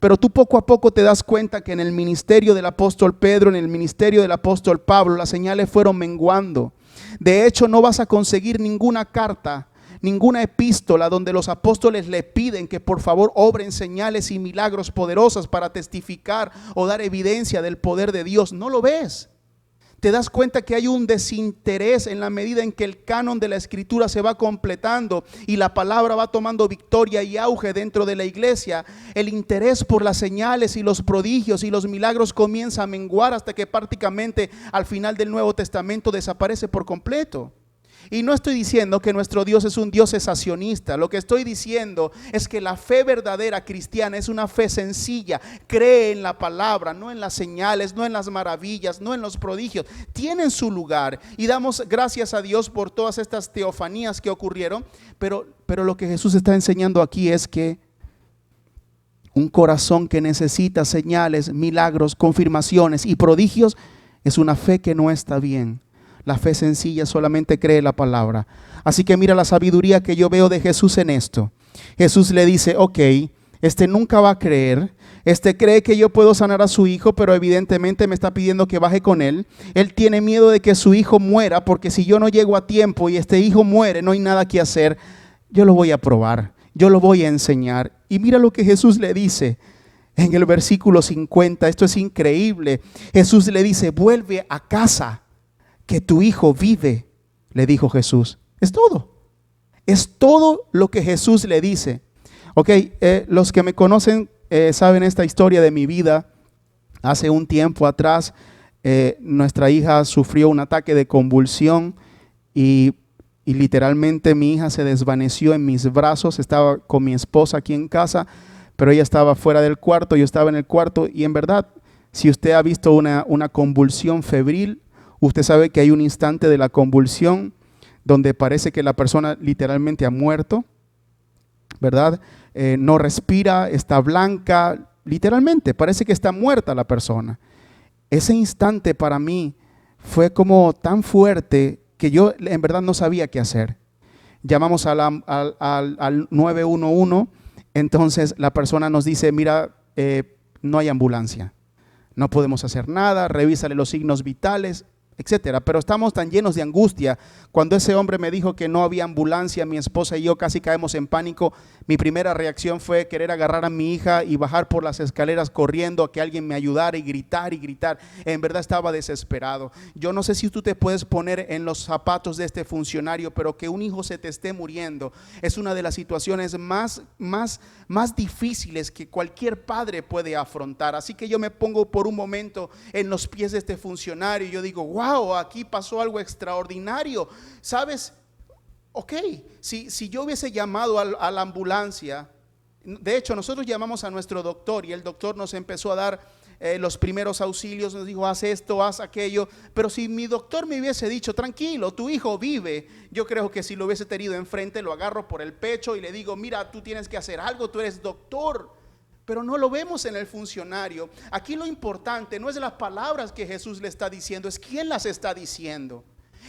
Speaker 1: Pero tú poco a poco te das cuenta que en el ministerio del apóstol Pedro, en el ministerio del apóstol Pablo, las señales fueron menguando. De hecho, no vas a conseguir ninguna carta, ninguna epístola donde los apóstoles le piden que por favor obren señales y milagros poderosas para testificar o dar evidencia del poder de Dios. No lo ves. Te das cuenta que hay un desinterés en la medida en que el canon de la Escritura se va completando y la palabra va tomando victoria y auge dentro de la iglesia. El interés por las señales y los prodigios y los milagros comienza a menguar hasta que prácticamente al final del Nuevo Testamento desaparece por completo. Y no estoy diciendo que nuestro Dios es un Dios cesacionista. Lo que estoy diciendo es que la fe verdadera cristiana es una fe sencilla. Cree en la palabra, no en las señales, no en las maravillas, no en los prodigios. Tienen su lugar y damos gracias a Dios por todas estas teofanías que ocurrieron. Pero lo que Jesús está enseñando aquí es que un corazón que necesita señales, milagros, confirmaciones y prodigios es una fe que no está bien. La fe sencilla solamente cree la palabra. Así que mira la sabiduría que yo veo de Jesús en esto. Jesús le dice, ok, este nunca va a creer, Cree que yo puedo sanar a su hijo, pero evidentemente me está pidiendo que baje con él. Él tiene miedo de que su hijo muera, porque si yo no llego a tiempo y este hijo muere, no hay nada que hacer. Yo lo voy a probar, yo lo voy a enseñar. Y mira lo que Jesús le dice en el versículo 50. Esto es increíble. Jesús le dice: vuelve a casa, que tu hijo vive, le dijo Jesús. Es todo. Es todo lo que Jesús le dice. Ok, los que me conocen saben esta historia de mi vida. Hace un tiempo atrás, nuestra hija sufrió un ataque de convulsión y literalmente mi hija se desvaneció en mis brazos. Estaba con mi esposa aquí en casa, pero ella estaba fuera del cuarto, yo estaba en el cuarto. Y en verdad, si usted ha visto una convulsión febril, usted sabe que hay un instante de la convulsión donde parece que la persona literalmente ha muerto, ¿verdad? No respira, está blanca, literalmente parece que está muerta la persona. Ese instante para mí fue como tan fuerte que yo en verdad no sabía qué hacer. Llamamos al 911, entonces la persona nos dice: mira, no hay ambulancia, no podemos hacer nada, revísale los signos vitales, etcétera. Pero estamos tan llenos de angustia. Cuando ese hombre me dijo que no había ambulancia, mi esposa y yo casi caemos en pánico. Mi primera reacción fue querer agarrar a mi hija y bajar por las escaleras corriendo a que alguien me ayudara, y gritar y gritar. En verdad estaba desesperado. Yo no sé si tú te puedes poner en los zapatos de este funcionario, pero que un hijo se te esté muriendo es una de las situaciones más difíciles que cualquier padre puede afrontar. Así que yo me pongo por un momento en los pies de este funcionario y yo digo: wow, aquí pasó algo extraordinario. ¿Sabes? Ok, si yo hubiese llamado a la ambulancia, de hecho nosotros llamamos a nuestro doctor y el doctor nos empezó a dar los primeros auxilios, nos dijo: haz esto, haz aquello. Pero si mi doctor me hubiese dicho: tranquilo, tu hijo vive, yo creo que si lo hubiese tenido enfrente, lo agarro por el pecho y le digo: mira, tú tienes que hacer algo, tú eres doctor. Pero no lo vemos en el funcionario. Aquí lo importante no es las palabras que Jesús le está diciendo, es quién las está diciendo.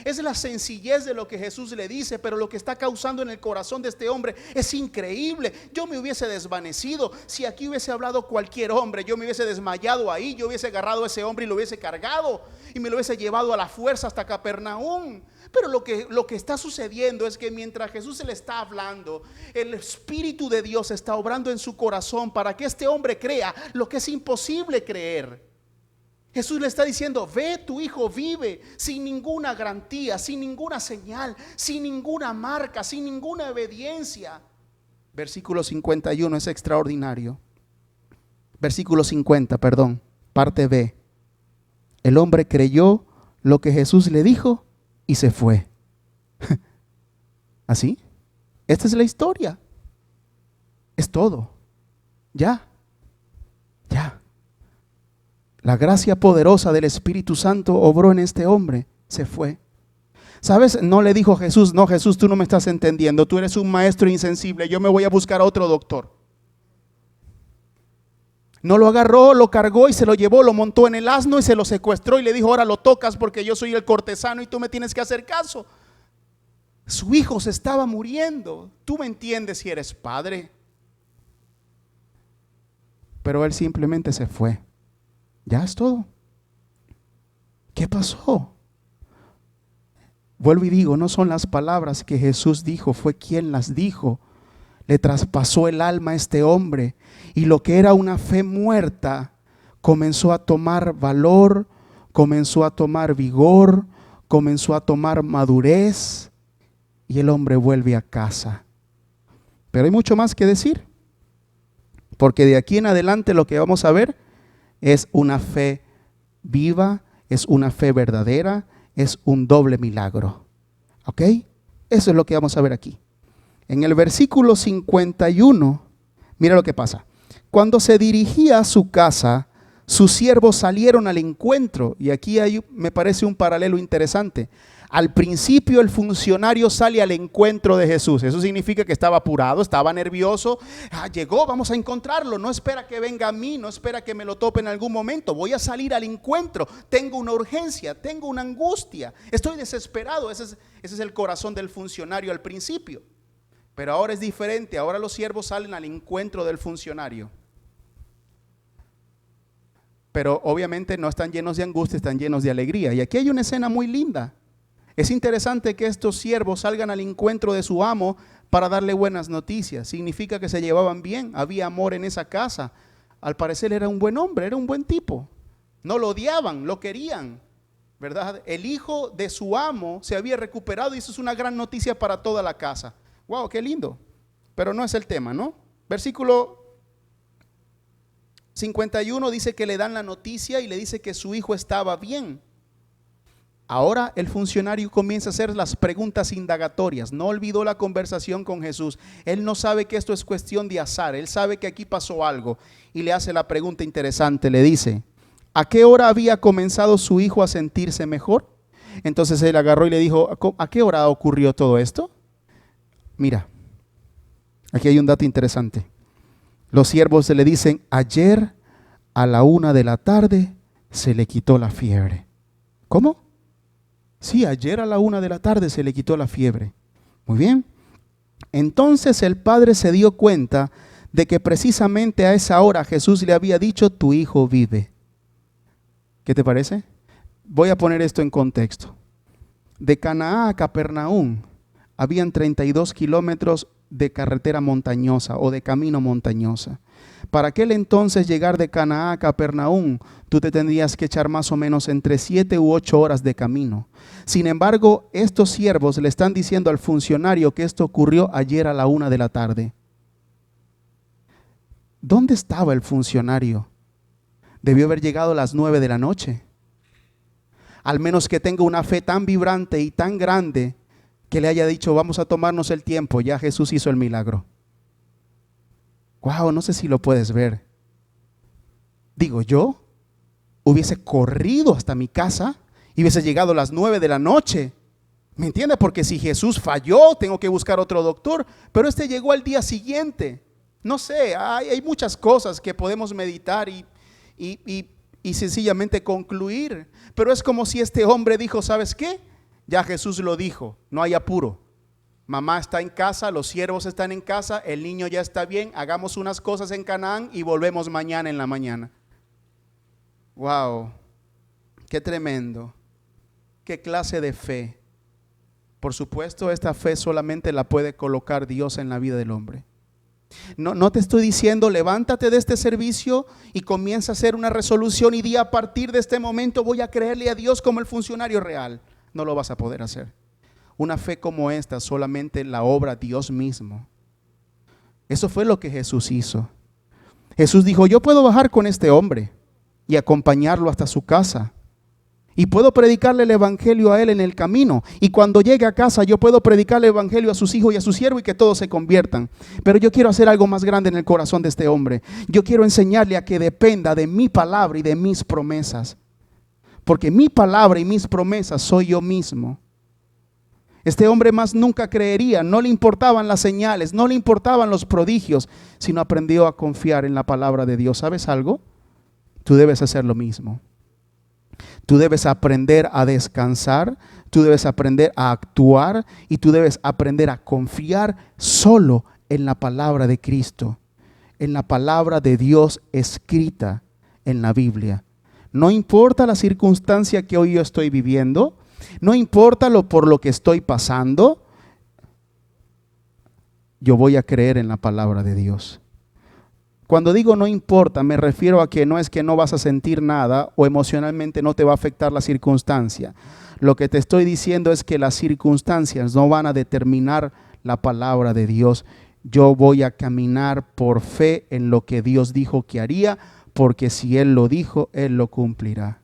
Speaker 1: Es la sencillez de lo que Jesús le dice, pero lo que está causando en el corazón de este hombre es increíble. Yo me hubiese desvanecido. Si aquí hubiese hablado cualquier hombre, yo me hubiese desmayado ahí. Yo hubiese agarrado a ese hombre y lo hubiese cargado y me lo hubiese llevado a la fuerza hasta Capernaum. Pero lo que está sucediendo es que mientras Jesús se le está hablando, el Espíritu de Dios está obrando en su corazón para que este hombre crea lo que es imposible creer. Jesús le está diciendo: ve, tu hijo vive, sin ninguna garantía, sin ninguna señal, sin ninguna marca, sin ninguna obediencia. Versículo 51 es extraordinario. Versículo 50, perdón, parte B. El hombre creyó lo que Jesús le dijo y se fue. ¿Así? Esta es la historia. Es todo. Ya. La gracia poderosa del Espíritu Santo obró en este hombre. Se fue. ¿Sabes? No le dijo Jesús: no, Jesús, tú no me estás entendiendo, tú eres un maestro insensible, yo me voy a buscar a otro doctor. No lo agarró, lo cargó y se lo llevó, lo montó en el asno y se lo secuestró y le dijo: ahora lo tocas porque yo soy el cortesano y tú me tienes que hacer caso. Su hijo se estaba muriendo. Tú me entiendes si eres padre. Pero él simplemente se fue. Ya es todo. ¿Qué pasó? Vuelvo y digo, no son las palabras que Jesús dijo, fue quien las dijo. Le traspasó el alma a este hombre y lo que era una fe muerta comenzó a tomar valor, comenzó a tomar vigor, comenzó a tomar madurez y el hombre vuelve a casa. Pero hay mucho más que decir, porque de aquí en adelante lo que vamos a ver es una fe viva, es una fe verdadera, es un doble milagro. ¿Ok? Eso es lo que vamos a ver aquí. En el versículo 51, mira lo que pasa. Cuando se dirigía a su casa, sus siervos salieron al encuentro. Y aquí me parece un paralelo interesante. Al principio el funcionario sale al encuentro de Jesús. Eso significa que estaba apurado, estaba nervioso. Llegó, vamos a encontrarlo. No espera que venga a mí, no espera que me lo tope en algún momento. Voy a salir al encuentro. Tengo una urgencia, tengo una angustia. Estoy desesperado. Ese es el corazón del funcionario al principio. Pero ahora es diferente. Ahora los siervos salen al encuentro del funcionario. pero obviamente no están llenos de angustia, están llenos de alegría. Y aquí hay una escena muy linda. Es interesante que estos siervos salgan al encuentro de su amo para darle buenas noticias. Significa que se llevaban bien, había amor en esa casa. Al parecer era un buen hombre, era un buen tipo. No lo odiaban, lo querían, ¿verdad? El hijo de su amo se había recuperado y eso es una gran noticia para toda la casa. Wow, qué lindo. Pero no es el tema, ¿no? Versículo 51 dice que le dan la noticia y le dice que su hijo estaba bien. Ahora el funcionario comienza a hacer las preguntas indagatorias. No olvidó la conversación con Jesús. Él no sabe que esto es cuestión de azar. Él sabe que aquí pasó algo y le hace la pregunta interesante. Le dice, ¿a qué hora había comenzado su hijo a sentirse mejor? Entonces él agarró y le dijo, ¿a qué hora ocurrió todo esto? Mira, aquí hay un dato interesante. Los siervos se le dicen, ayer a la 1 de la tarde se le quitó la fiebre. ¿Cómo? Sí, ayer a la 1 de la tarde se le quitó la fiebre. Muy bien. Entonces el padre se dio cuenta de que precisamente a esa hora Jesús le había dicho, tu hijo vive. ¿Qué te parece? Voy a poner esto en contexto. De Canaán a Capernaum habían 32 kilómetros de carretera montañosa o de camino montañosa. Para aquel entonces llegar de Canaán a Capernaum, tú te tendrías que echar más o menos entre 7 u 8 horas de camino. Sin embargo, estos siervos le están diciendo al funcionario que esto ocurrió ayer a la 1 de la tarde. ¿Dónde estaba el funcionario? Debió haber llegado a las 9 de la noche. Al menos que tenga una fe tan vibrante y tan grande que le haya dicho, vamos a tomarnos el tiempo, ya Jesús hizo el milagro. Wow, no sé si lo puedes ver. Digo, yo hubiese corrido hasta mi casa y hubiese llegado a las 9 de la noche. ¿Me entiendes? Porque si Jesús falló, tengo que buscar otro doctor. Pero este llegó al día siguiente. No sé, hay muchas cosas que podemos meditar y sencillamente concluir. Pero es como si este hombre dijo, ¿sabes qué? Ya Jesús lo dijo, no hay apuro. Mamá está en casa, los siervos están en casa, el niño ya está bien, hagamos unas cosas en Canaán y volvemos mañana en la mañana. Wow, qué tremendo, qué clase de fe. Por supuesto, esta fe solamente la puede colocar Dios en la vida del hombre. No te estoy diciendo levántate de este servicio y comienza a hacer una resolución y di a partir de este momento voy a creerle a Dios como el funcionario real. No lo vas a poder hacer. Una fe como esta solamente la obra Dios mismo. Eso fue lo que Jesús hizo. Jesús dijo, yo puedo bajar con este hombre y acompañarlo hasta su casa. Y puedo predicarle el evangelio a él en el camino. Y cuando llegue a casa yo puedo predicarle el evangelio a sus hijos y a su siervo y que todos se conviertan. Pero yo quiero hacer algo más grande en el corazón de este hombre. Yo quiero enseñarle a que dependa de mi palabra y de mis promesas. Porque mi palabra y mis promesas soy yo mismo. Este hombre más nunca creería, no le importaban las señales, no le importaban los prodigios, sino aprendió a confiar en la palabra de Dios. ¿Sabes algo? Tú debes hacer lo mismo. Tú debes aprender a descansar, tú debes aprender a actuar y tú debes aprender a confiar solo en la palabra de Cristo, en la palabra de Dios escrita en la Biblia. No importa la circunstancia que hoy yo estoy viviendo, no importa por lo que estoy pasando, yo voy a creer en la palabra de Dios. Cuando digo no importa, me refiero a que no es que no vas a sentir nada o emocionalmente no te va a afectar la circunstancia. Lo que te estoy diciendo es que las circunstancias no van a determinar la palabra de Dios. Yo voy a caminar por fe en lo que Dios dijo que haría, porque si Él lo dijo, Él lo cumplirá.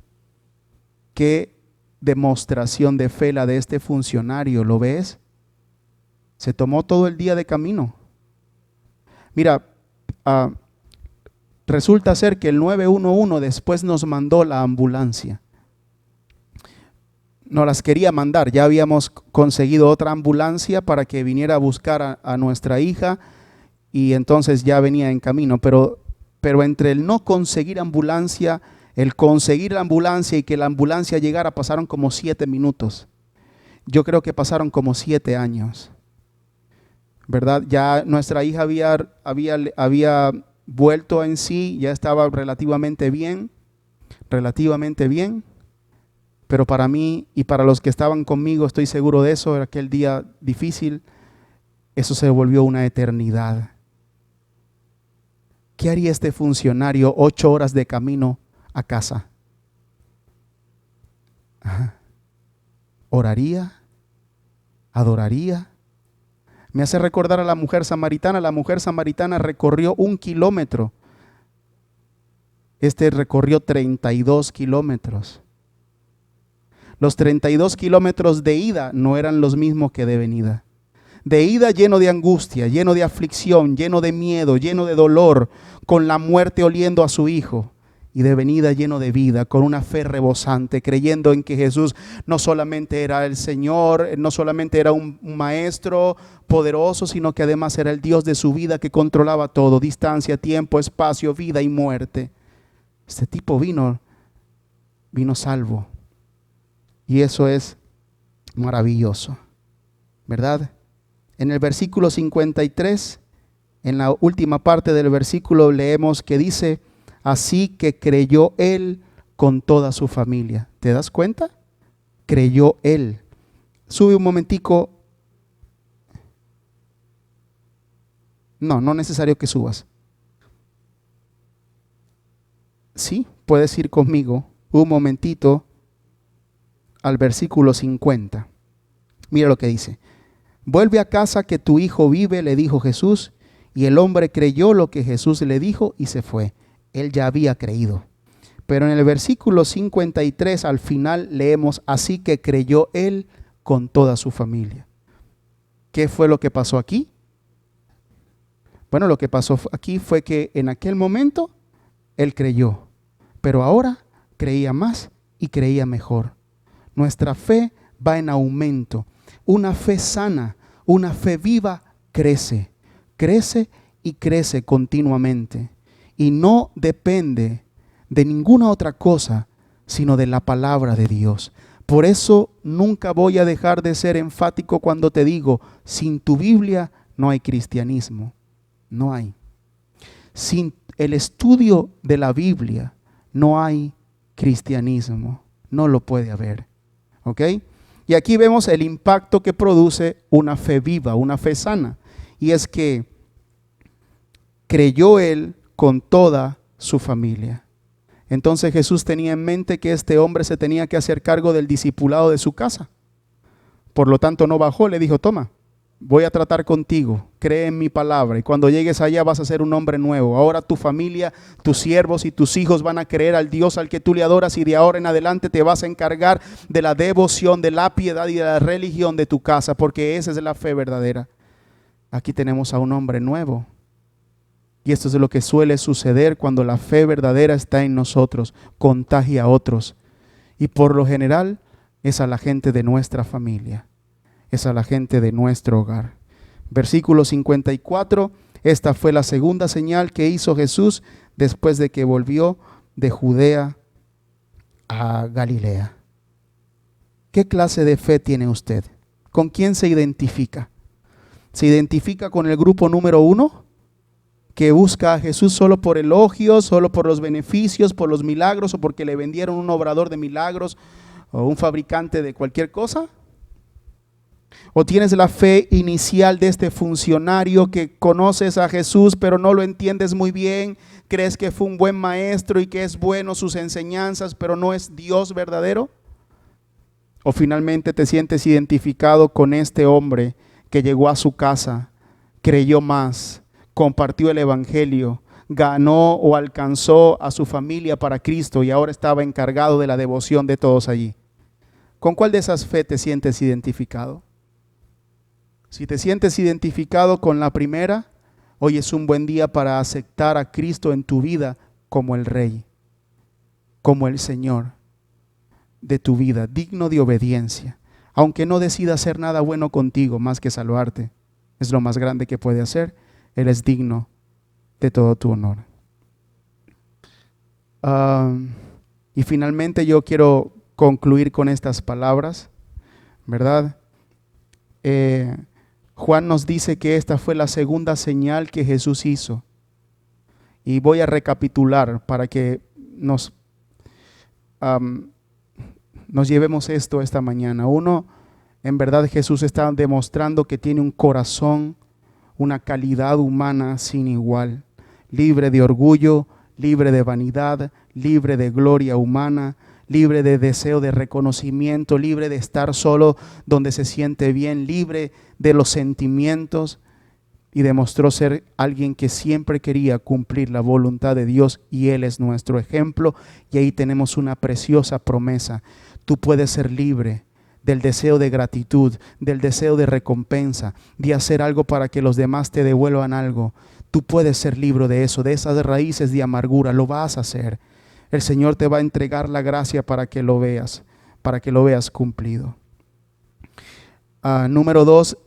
Speaker 1: ¿Qué demostración de fe la de este funcionario? ¿Lo ves? Se tomó todo el día de camino. Mira, resulta ser que el 911 después nos mandó la ambulancia. Nos las quería mandar, ya habíamos conseguido otra ambulancia para que viniera a buscar a nuestra hija y entonces ya venía en camino, pero entre el no conseguir ambulancia, el conseguir la ambulancia y que la ambulancia llegara pasaron como 7 minutos. Yo creo que pasaron como 7 años, ¿verdad? Ya nuestra hija había vuelto en sí, ya estaba relativamente bien. relativamente bien, pero para mí y para los que estaban conmigo, estoy seguro de eso, era aquel día difícil, eso se volvió una eternidad. ¿Qué haría este funcionario 8 horas de camino a casa? ¿Oraría? ¿Adoraría? Me hace recordar a la mujer samaritana. La mujer samaritana recorrió 1 kilómetro. Este recorrió 32 kilómetros. Los 32 kilómetros de ida no eran los mismos que de venida. De ida lleno de angustia, lleno de aflicción, lleno de miedo, lleno de dolor, con la muerte oliendo a su hijo. Y de venida lleno de vida, con una fe rebosante, creyendo en que Jesús no solamente era el Señor, no solamente era un maestro poderoso, sino que además era el Dios de su vida que controlaba todo, distancia, tiempo, espacio, vida y muerte. Este tipo vino salvo. Y eso es maravilloso, ¿verdad? En el versículo 53, en la última parte del versículo leemos que dice: así que creyó él con toda su familia. ¿Te das cuenta? Creyó él. Sube un momentico. No necesario que subas. Sí, puedes ir conmigo un momentito al versículo 50. Mira lo que dice. Vuelve a casa, que tu hijo vive, le dijo Jesús. Y el hombre creyó lo que Jesús le dijo y se fue. Él ya había creído. Pero en el versículo 53 al final leemos: así que creyó él con toda su familia. ¿Qué fue lo que pasó aquí? Bueno, lo que pasó aquí fue que en aquel momento él creyó, pero ahora creía más y creía mejor. Nuestra fe va en aumento. Una fe sana, una fe viva crece y crece continuamente. Y no depende de ninguna otra cosa, sino de la palabra de Dios. Por eso nunca voy a dejar de ser enfático cuando te digo: sin tu Biblia no hay cristianismo. No hay. Sin el estudio de la Biblia no hay cristianismo. No lo puede haber. ¿Ok? Y aquí vemos el impacto que produce una fe viva, una fe sana. Y es que creyó él con toda su familia. Entonces Jesús tenía en mente que este hombre se tenía que hacer cargo del discipulado de su casa. Por lo tanto no bajó, le dijo: toma, voy a tratar contigo, cree en mi palabra, y cuando llegues allá vas a ser un hombre nuevo. Ahora tu familia, tus siervos y tus hijos van a creer al Dios al que tú le adoras, y de ahora en adelante te vas a encargar de la devoción, de la piedad y de la religión de tu casa, porque esa es la fe verdadera. Aquí tenemos a un hombre nuevo. Y esto es lo que suele suceder cuando la fe verdadera está en nosotros, contagia a otros. Y por lo general es a la gente de nuestra familia, es a la gente de nuestro hogar. Versículo 54, esta fue la segunda señal que hizo Jesús después de que volvió de Judea a Galilea. ¿Qué clase de fe tiene usted? ¿Con quién se identifica? ¿Se identifica con el grupo número 1? Que busca a Jesús solo por elogios, solo por los beneficios, por los milagros, o porque le vendieron un obrador de milagros o un fabricante de cualquier cosa. ¿O tienes la fe inicial de este funcionario que conoces a Jesús pero no lo entiendes muy bien? ¿Crees que fue un buen maestro y que es bueno sus enseñanzas, pero no es Dios verdadero? ¿O finalmente te sientes identificado con este hombre que llegó a su casa, creyó más, compartió el evangelio, ganó o alcanzó a su familia para Cristo y ahora estaba encargado de la devoción de todos allí? ¿Con cuál de esas fe te sientes identificado? Si te sientes identificado con la primera, hoy es un buen día para aceptar a Cristo en tu vida como el Rey, como el Señor de tu vida, digno de obediencia. Aunque no decida hacer nada bueno contigo más que salvarte, es lo más grande que puede hacer. Él es digno de todo tu honor. Y finalmente yo quiero concluir con estas palabras, ¿verdad? Juan nos dice que esta fue la segunda señal que Jesús hizo. Y voy a recapitular para que nos am, nos llevemos esto esta mañana. Uno, en verdad Jesús está demostrando que tiene un corazón, una calidad humana sin igual, libre de orgullo, libre de vanidad, libre de gloria humana, libre de deseo de reconocimiento, libre de estar solo donde se siente bien, libre de los sentimientos, y demostró ser alguien que siempre quería cumplir la voluntad de Dios, y Él es nuestro ejemplo. Y ahí tenemos una preciosa promesa. Tú puedes ser libre del deseo de gratitud, del deseo de recompensa, de hacer algo para que los demás te devuelvan algo. Tú puedes ser libre de eso, de esas raíces de amargura. Lo vas a hacer. El Señor te va a entregar la gracia para que lo veas cumplido. Número 2,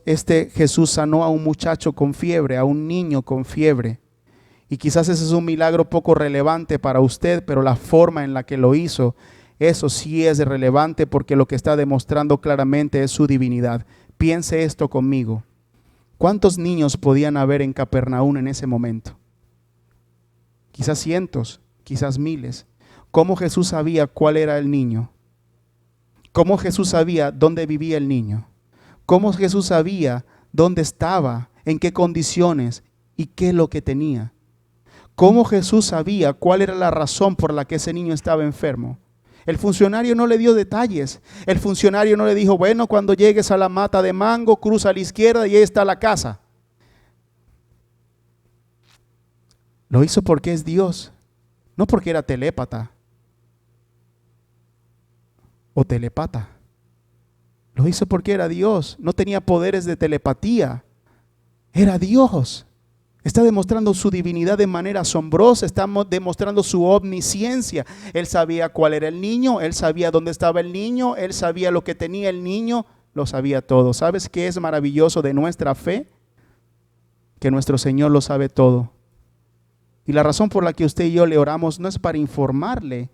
Speaker 1: Jesús sanó a un muchacho con fiebre, a un niño con fiebre. Y quizás ese es un milagro poco relevante para usted, pero la forma en la que lo hizo, eso sí es relevante, porque lo que está demostrando claramente es su divinidad. Piense esto conmigo. ¿Cuántos niños podían haber en Capernaum en ese momento? Quizás cientos, quizás miles. ¿Cómo Jesús sabía cuál era el niño? ¿Cómo Jesús sabía dónde vivía el niño? ¿Cómo Jesús sabía dónde estaba, en qué condiciones y qué es lo que tenía? ¿Cómo Jesús sabía cuál era la razón por la que ese niño estaba enfermo? El funcionario no le dio detalles. El funcionario no le dijo, bueno, cuando llegues a la mata de mango, cruza a la izquierda y ahí está la casa. Lo hizo porque es Dios, no porque era telépata o telepata. Lo hizo porque era Dios, no tenía poderes de telepatía, era Dios. Está demostrando su divinidad de manera asombrosa, está demostrando su omnisciencia. Él sabía cuál era el niño, él sabía dónde estaba el niño, él sabía lo que tenía el niño, lo sabía todo. ¿Sabes qué es maravilloso de nuestra fe? Que nuestro Señor lo sabe todo. Y la razón por la que usted y yo le oramos no es para informarle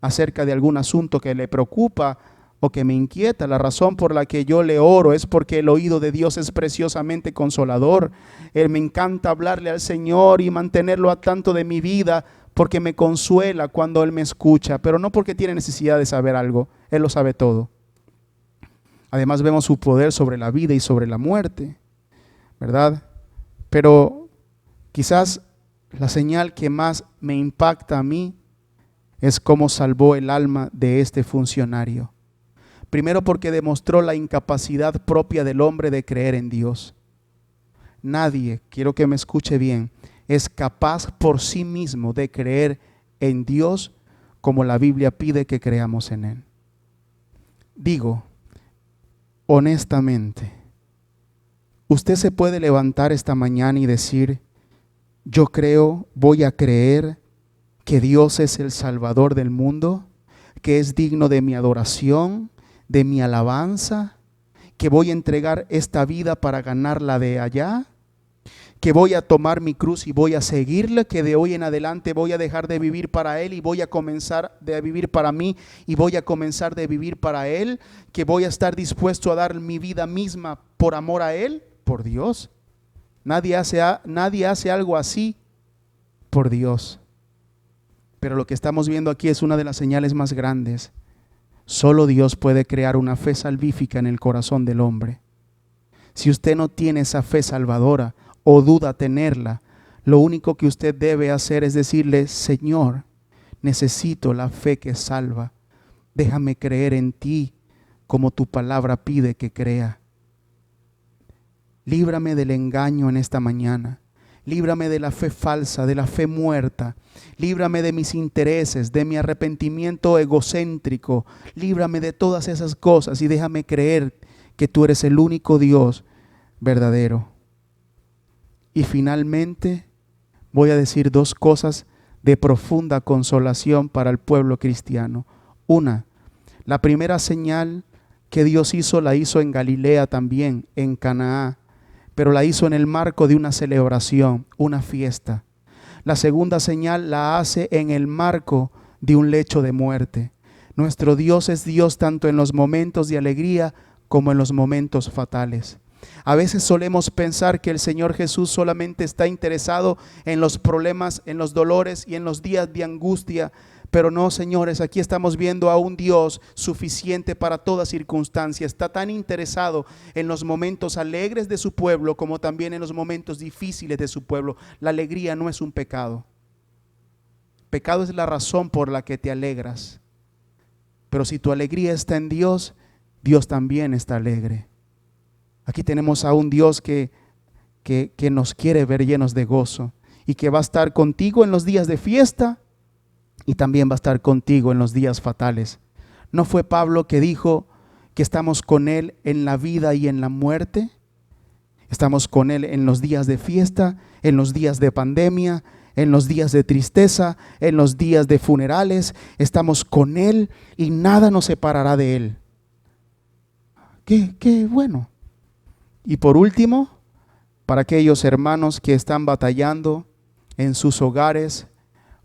Speaker 1: acerca de algún asunto que le preocupa o que me inquieta. La razón por la que yo le oro es porque el oído de Dios es preciosamente consolador. Me encanta hablarle al Señor y mantenerlo al tanto de mi vida, porque me consuela cuando Él me escucha, pero no porque tiene necesidad de saber algo. Él lo sabe todo. Además vemos su poder sobre la vida y sobre la muerte, ¿verdad? Pero quizás la señal que más me impacta a mí es cómo salvó el alma de este funcionario. Primero, porque demostró la incapacidad propia del hombre de creer en Dios. Nadie, quiero que me escuche bien, es capaz por sí mismo de creer en Dios como la Biblia pide que creamos en Él. Digo, honestamente, usted se puede levantar esta mañana y decir, yo creo, voy a creer que Dios es el Salvador del mundo, que es digno de mi adoración, de mi alabanza, que voy a entregar esta vida para ganarla de allá, que voy a tomar mi cruz y voy a seguirle, que de hoy en adelante voy a dejar de vivir para Él y voy a comenzar de vivir para mí y voy a comenzar de vivir para Él, que voy a estar dispuesto a dar mi vida misma por amor a Él. Por Dios, nadie hace algo así por Dios. Pero lo que estamos viendo aquí es una de las señales más grandes. Solo Dios puede crear una fe salvífica en el corazón del hombre. Si usted no tiene esa fe salvadora o duda tenerla, lo único que usted debe hacer es decirle, Señor, necesito la fe que salva. Déjame creer en ti como tu palabra pide que crea. Líbrame del engaño en esta mañana. Líbrame de la fe falsa, de la fe muerta. Líbrame de mis intereses, de mi arrepentimiento egocéntrico. Líbrame de todas esas cosas y déjame creer que tú eres el único Dios verdadero. Y finalmente voy a decir dos cosas de profunda consolación para el pueblo cristiano. Una, la primera señal que Dios hizo, la hizo en Galilea también, en Canaán, pero la hizo en el marco de una celebración, una fiesta. La segunda señal la hace en el marco de un lecho de muerte. Nuestro Dios es Dios tanto en los momentos de alegría como en los momentos fatales. A veces solemos pensar que el Señor Jesús solamente está interesado en los problemas, en los dolores y en los días de angustia, Pero no, señores, aquí estamos viendo a un Dios suficiente para toda circunstancia. Está tan interesado en los momentos alegres de su pueblo como también en los momentos difíciles de su pueblo. La alegría no es un pecado. Pecado es la razón por la que te alegras. Pero si tu alegría está en Dios, Dios también está alegre. Aquí tenemos a un Dios que nos quiere ver llenos de gozo y que va a estar contigo en los días de fiesta y también va a estar contigo en los días fatales. ¿No fue Pablo que dijo que estamos con Él en la vida y en la muerte? Estamos con Él en los días de fiesta, en los días de pandemia, en los días de tristeza, en los días de funerales. Estamos con Él y nada nos separará de Él. Qué bueno. Y por último, para aquellos hermanos que están batallando en sus hogares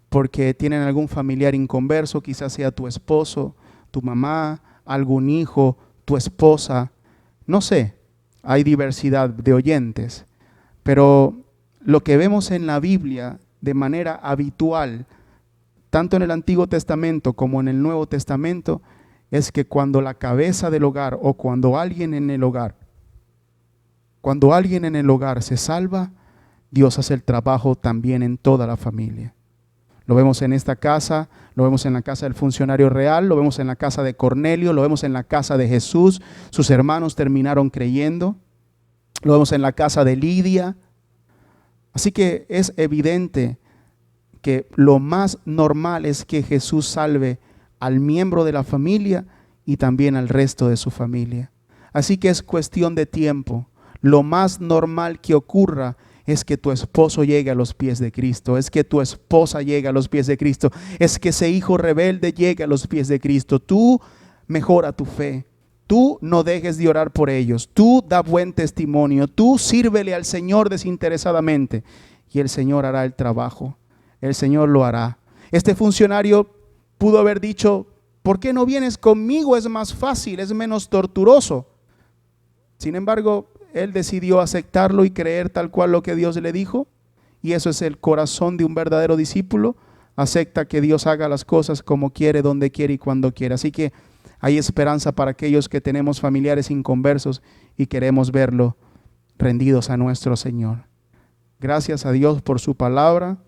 Speaker 1: porque tienen algún familiar inconverso, quizás sea tu esposo, tu mamá, algún hijo, tu esposa, no sé, hay diversidad de oyentes, pero lo que vemos en la Biblia de manera habitual, tanto en el Antiguo Testamento como en el Nuevo Testamento, es que cuando la cabeza del hogar o cuando alguien en el hogar se salva, Dios hace el trabajo también en toda la familia. Lo vemos en esta casa, lo vemos en la casa del funcionario real, lo vemos en la casa de Cornelio, lo vemos en la casa de Jesús. Sus hermanos terminaron creyendo. Lo vemos en la casa de Lidia. Así que es evidente que lo más normal es que Jesús salve al miembro de la familia y también al resto de su familia. Así que es cuestión de tiempo. Lo más normal que ocurra es que tu esposo llegue a los pies de Cristo, es que tu esposa llegue a los pies de Cristo, es que ese hijo rebelde llegue a los pies de Cristo. Tú mejora tu fe, tú no dejes de orar por ellos, tú da buen testimonio, tú sírvele al Señor desinteresadamente y el Señor hará el trabajo, el Señor lo hará. Este funcionario pudo haber dicho, ¿por qué no vienes conmigo? Es más fácil, es menos torturoso. Sin embargo, él decidió aceptarlo y creer tal cual lo que Dios le dijo. Y eso es el corazón de un verdadero discípulo. Acepta que Dios haga las cosas como quiere, donde quiere y cuando quiere. Así que hay esperanza para aquellos que tenemos familiares inconversos y queremos verlo rendidos a nuestro Señor. Gracias a Dios por su palabra.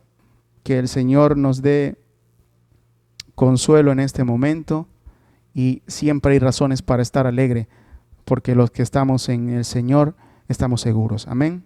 Speaker 1: Que el Señor nos dé consuelo en este momento. Y siempre hay razones para estar alegre, porque los que estamos en el Señor estamos seguros. Amén.